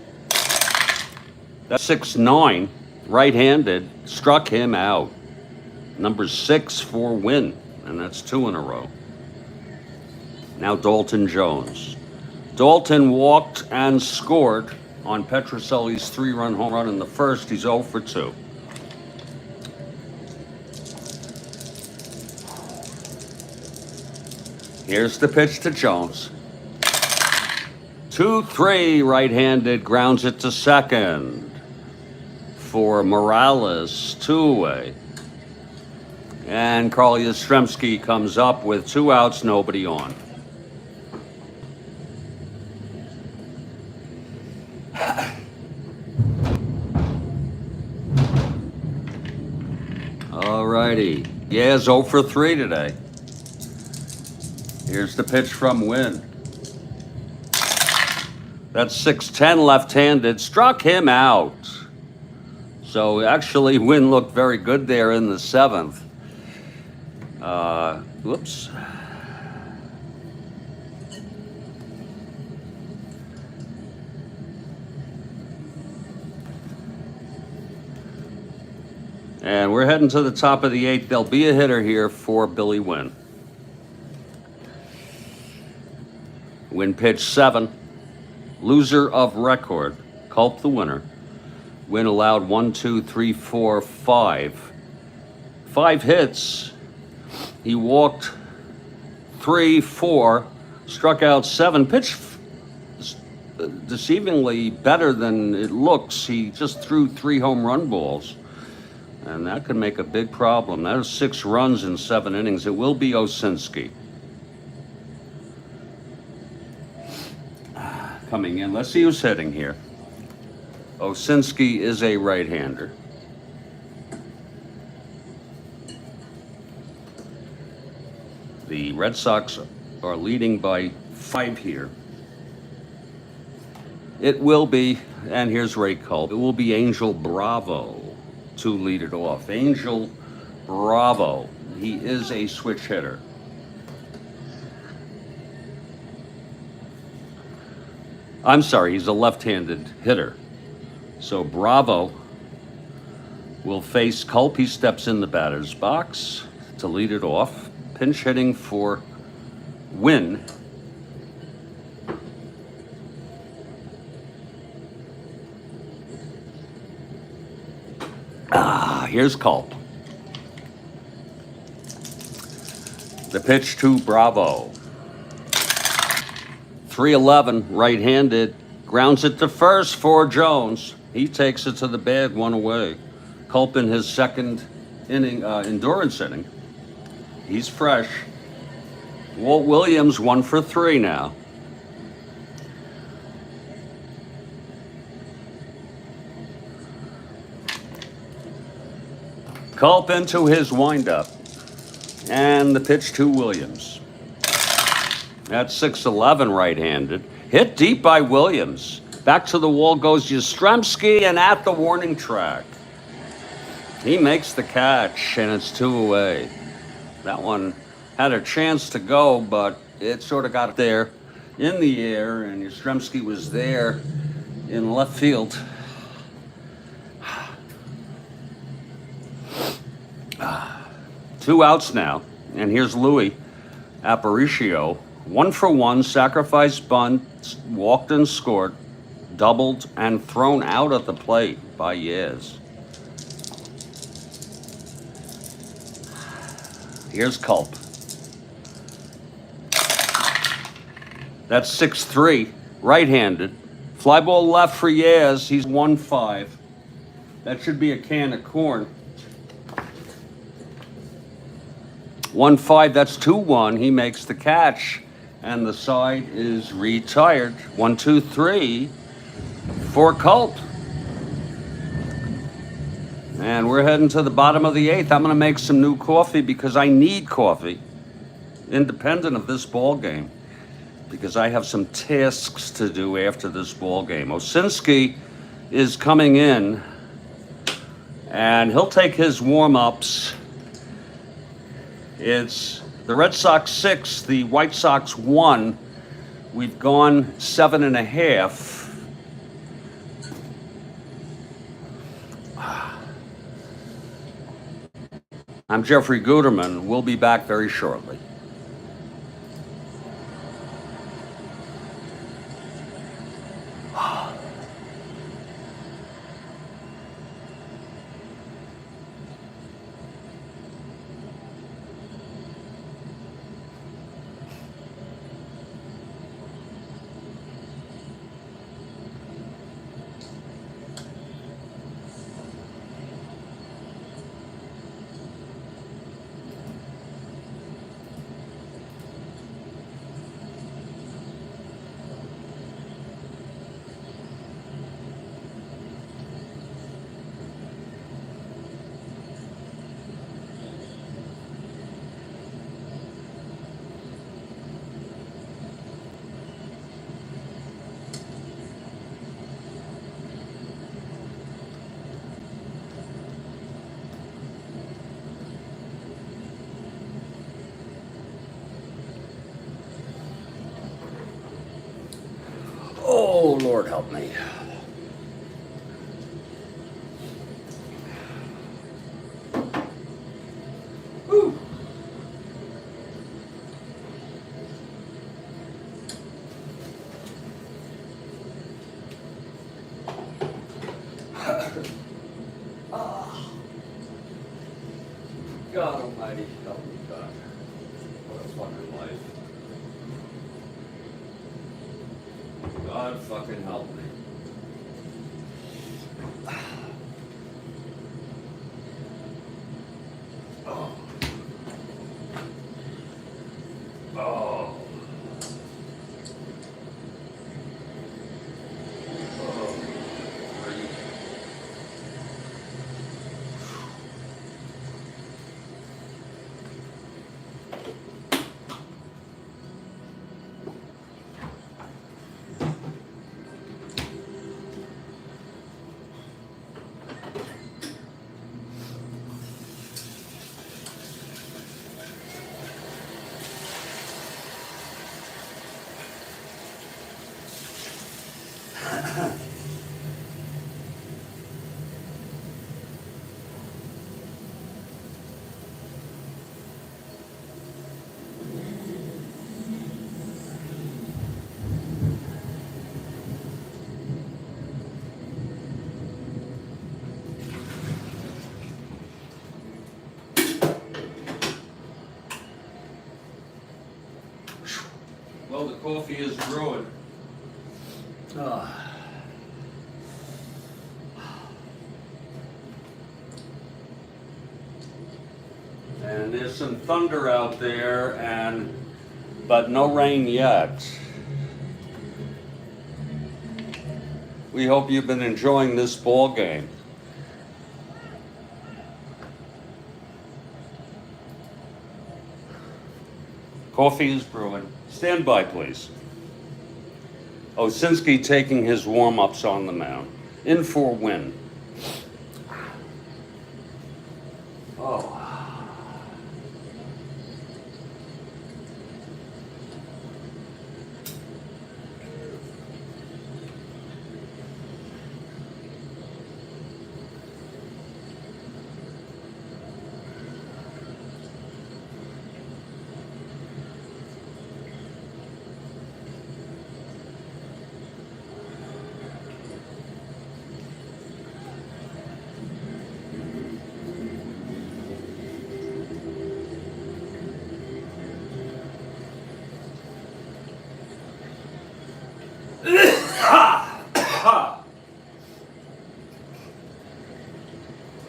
That's 6-9, right-handed, struck him out. Number 6 for Wynne, and that's 2 in a row. Now Dalton Jones. Dalton walked and scored on Petroselli's 3-run home run in the first. He's 0 for 2. Here's the pitch to Jones. 2-3, right-handed, grounds it to second. For Morales, 2 away. And Carl Yastrzemski comes up with 2 outs, nobody on. All righty. Yes, 0 for 3 today. Here's the pitch from Wynne. That's 6-10 left-handed, struck him out. So actually, Wynne looked very good there in the 7th. Whoops. And we're heading to the top of the 8th. There'll be a hitter here for Billy Wynne. Wynne pitch 7. Loser of record. Culp the winner. Wynne allowed 1, 2, 3, 4, 5. 5 hits. He walked 3, 4, struck out 7. Pitched deceivingly better than it looks. He just threw 3 home run balls. And that could make a big problem. That is 6 runs in 7 innings. It will be Osinski coming in. Let's see who's hitting here. Osinski is a right-hander. The Red Sox are leading by 5 here. It will be, and here's Ray Culp, it will be Angel Bravo to lead it off. Angel Bravo. He is a switch hitter. I'm sorry, he's a left-handed hitter. So Bravo will face Culp. He steps in the batter's box to lead it off. Pinch hitting for Wynne. Here's Culp. The pitch to Bravo. 3-11, right-handed. Grounds it to first for Jones. He takes it to the bag, one away. Culp in his second inning, endurance inning. He's fresh. Walt Williams 1 for 3 now. Culp into his windup. And the pitch to Williams. That's 6-11 right-handed. Hit deep by Williams. Back to the wall goes Yastrzemski and at the warning track. He makes the catch and it's 2 away. That one had a chance to go, but it sort of got there in the air and Yastrzemski was there in left field. 2 outs now, and here's Louis Aparicio. 1 for 1, sacrifice bunt, walked and scored, doubled and thrown out at the plate by Yaz. Here's Culp. That's 6-3, right-handed. Fly ball left for Yaz. He's 1-5. That should be a can of corn. 1-5, that's 2-1. He makes the catch, and the side is retired. 1-2-3 for Culp. And we're heading to the bottom of the 8th. I'm going to make some new coffee because I need coffee, independent of this ball game, because I have some tasks to do after this ball game. Osinski is coming in, and he'll take his warm-ups. It's the Red Sox 6, the White Sox 1. We've gone 7.5. I'm Jeffrey Guterman. We'll be back very shortly. Oh, Lord help me. Whew. God almighty, help me, God. What a fucking life. God fucking help me. Oh. Oh. Oh, the coffee is brewing. And there's some thunder out there, but no rain yet. We hope you've been enjoying this ball game. Coffee is brewing. Stand by, please. Osinski taking his warm-ups on the mound. In for Wynne. Oh.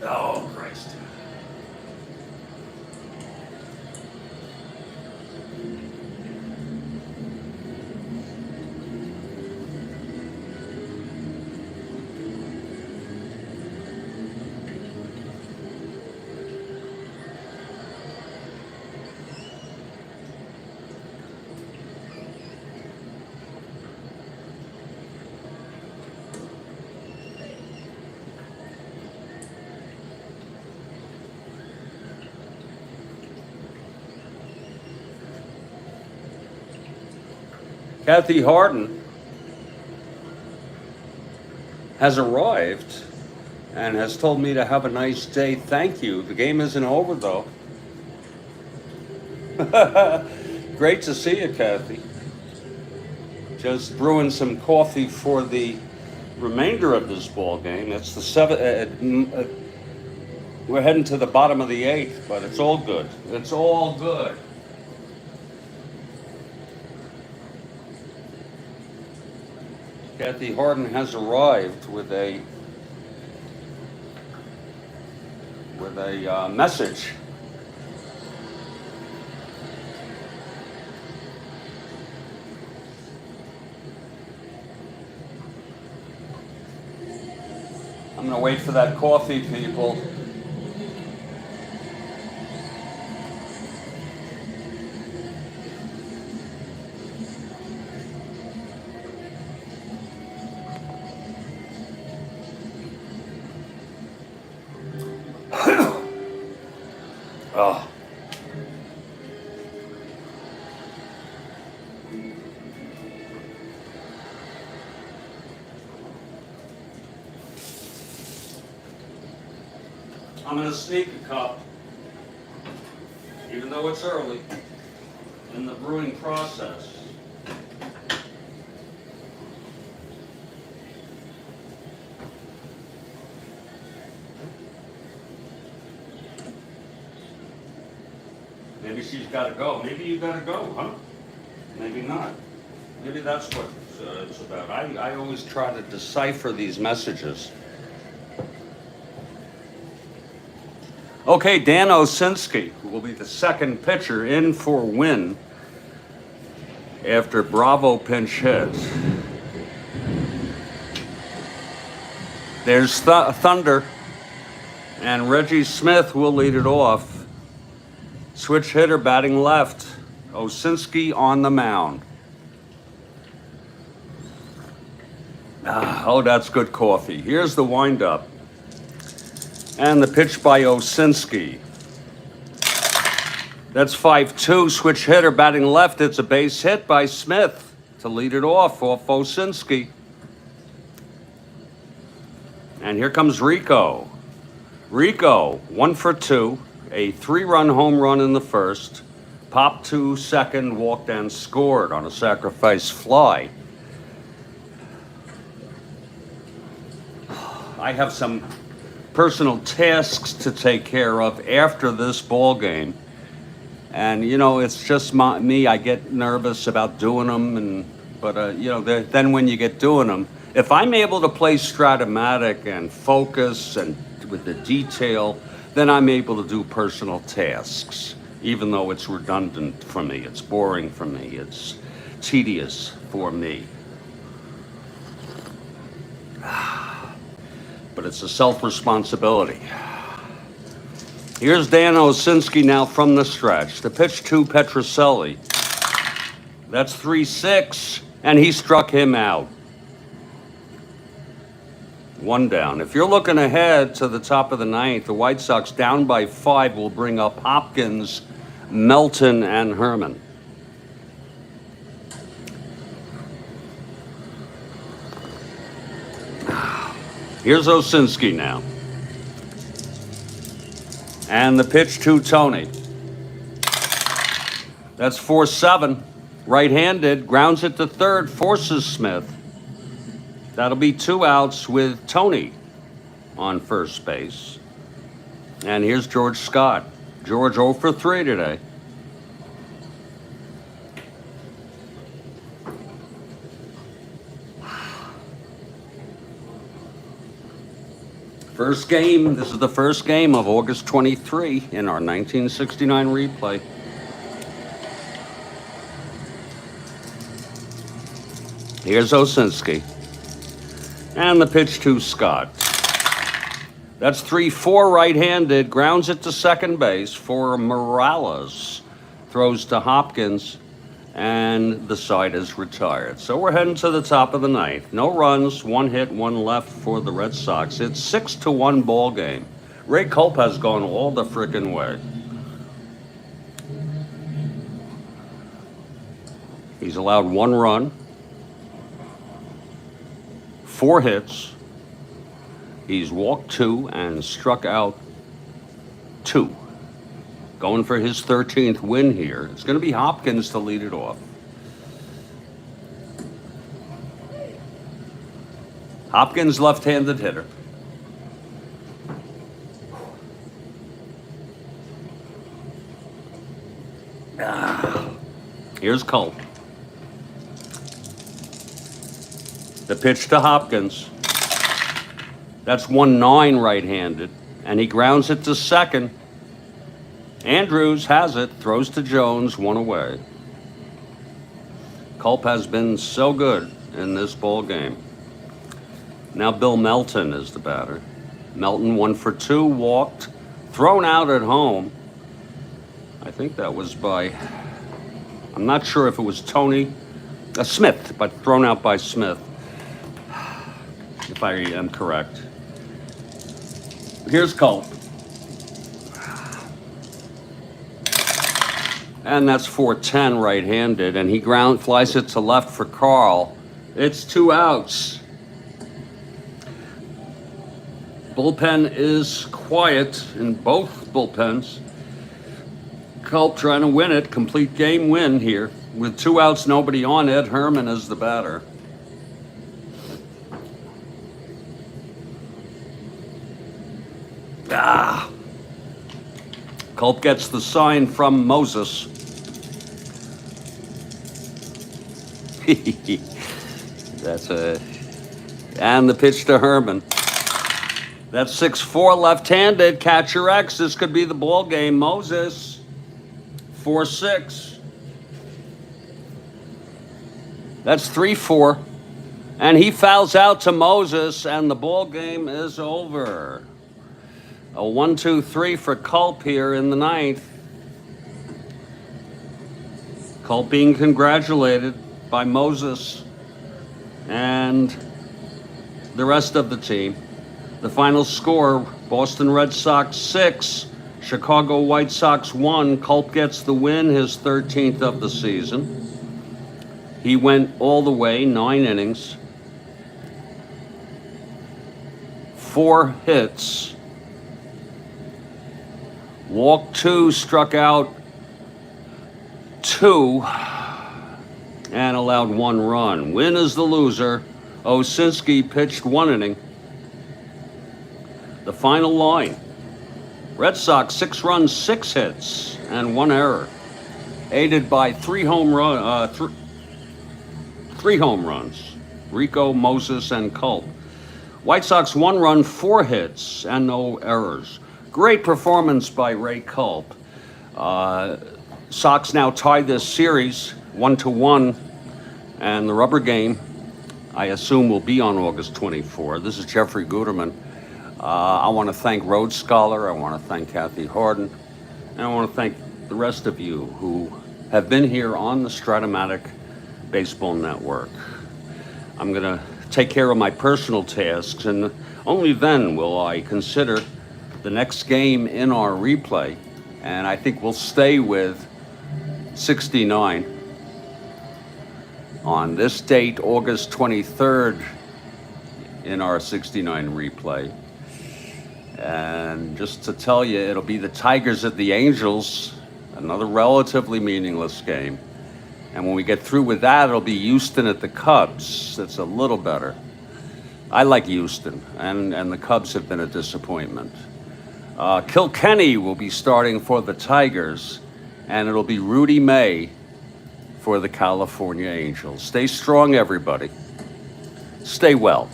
Oh, Christ. Kathy Harden has arrived and has told me to have a nice day. Thank you. The game isn't over, though. Great to see you, Kathy. Just brewing some coffee for the remainder of this ball game. It's the we're heading to the bottom of the eighth, but it's all good. It's all good. Kathy Harden has arrived with a message. I'm gonna wait for that coffee, people. Oh. I'm going to sneak a cup, even though it's early in the brewing process. Maybe she's got to go. Maybe you got to go, huh? Maybe not. Maybe that's what it's about. I always try to decipher these messages. Okay, Dan Osinski will be the second pitcher in for Wynne after Bravo pinch hits. There's thunder, and Reggie Smith will lead it off. Switch hitter batting left. Osinski on the mound. Oh, that's good coffee. Here's the windup. And the pitch by Osinski. That's 5-2. Switch hitter batting left. It's a base hit by Smith to lead it off Osinski. And here comes Rico. Rico, 1 for 2. A 3-run home run in the first. Popped to second, walked and scored on a sacrifice fly. I have some personal tasks to take care of after this ball game. And it's just me. I get nervous about doing them, but then when you get doing them, if I'm able to play Strat-O-Matic and focus and with the detail, then I'm able to do personal tasks. Even though it's redundant for me, it's boring for me, it's tedious for me. But it's a self-responsibility. Here's Dan Osinski now from the stretch. The pitch to Petrocelli. That's 3-6, and he struck him out. One down. If you're looking ahead to the top of the ninth, the White Sox down by 5 will bring up Hopkins, Melton, and Herman. Here's Osinski now. And the pitch to Tony. That's 4-7. Right-handed, grounds it to third, forces Smith. That'll be 2 outs with Tony on first base. And here's George Scott. George 0 for 3 today. First game, this is the first game of August 23 in our 1969 replay. Here's Osinski. And the pitch to Scott. That's 3-4 right-handed, grounds it to second base for Morales. Throws to Hopkins, and the side is retired. So we're heading to the top of the ninth. No runs, 1 hit, 1 left for the Red Sox. It's 6-1 ball game. Ray Culp has gone all the frickin' way. He's allowed 1 run, 4 hits. He's walked 2 and struck out 2. Going for his 13th win here. It's going to be Hopkins to lead it off. Hopkins, left-handed hitter. Here's Culp. The pitch to Hopkins. That's 1-9 right-handed, and he grounds it to second. Andrews has it, throws to Jones, 1 away. Culp has been so good in this ball game. Now Bill Melton is the batter. Melton 1 for 2, walked, thrown out at home. I think that was by, I'm not sure if it was Tony Smith, but thrown out by Smith, if I am correct. Here's Culp. And that's 4-10 right-handed, and he flies it to left for Carl. It's 2 outs. Bullpen is quiet in both bullpens. Culp trying to win it, complete game win here. With 2 outs, nobody on, Ed Herman is the batter. Culp gets the sign from Moses. And the pitch to Herman. That's 6-4 left-handed. Catcher X. This could be the ball game. Moses 4-6. That's 3-4. And he fouls out to Moses, and the ball game is over. A 1-2-3 for Culp here in the ninth. Culp being congratulated by Moses and the rest of the team. The final score, Boston Red Sox 6, Chicago White Sox 1. Culp gets the win, his 13th of the season. He went all the way, 9 innings, 4 hits, walked 2, struck out 2, and allowed 1 run. Wynne is the loser. Osinski pitched 1 inning. The final line, Red Sox 6 runs, 6 hits, and 1 error. aided by three home runs, Rico, Moses, and Culp. White Sox 1 run, 4 hits, and no errors. Great performance by Ray Culp. Sox now tie this series 1-1, and the rubber game, I assume, will be on August 24. This is Jeffrey Guterman. I want to thank Rhodes Scholar, I want to thank Kathy Harden, and I want to thank the rest of you who have been here on the Strat-O-Matic Baseball Network. I'm going to take care of my personal tasks, and only then will I consider the next game in our replay, and I think we'll stay with 69 on this date, August 23rd, in our 69 replay. And just to tell you, it'll be the Tigers at the Angels, another relatively meaningless game. And when we get through with that, it'll be Houston at the Cubs. That's a little better. I like Houston, and the Cubs have been a disappointment. Kilkenny will be starting for the Tigers, and it'll be Rudy May for the California Angels. Stay strong, everybody. Stay well.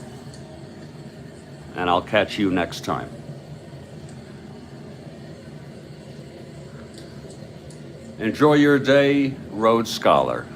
And I'll catch you next time. Enjoy your day, Rhodes Scholar.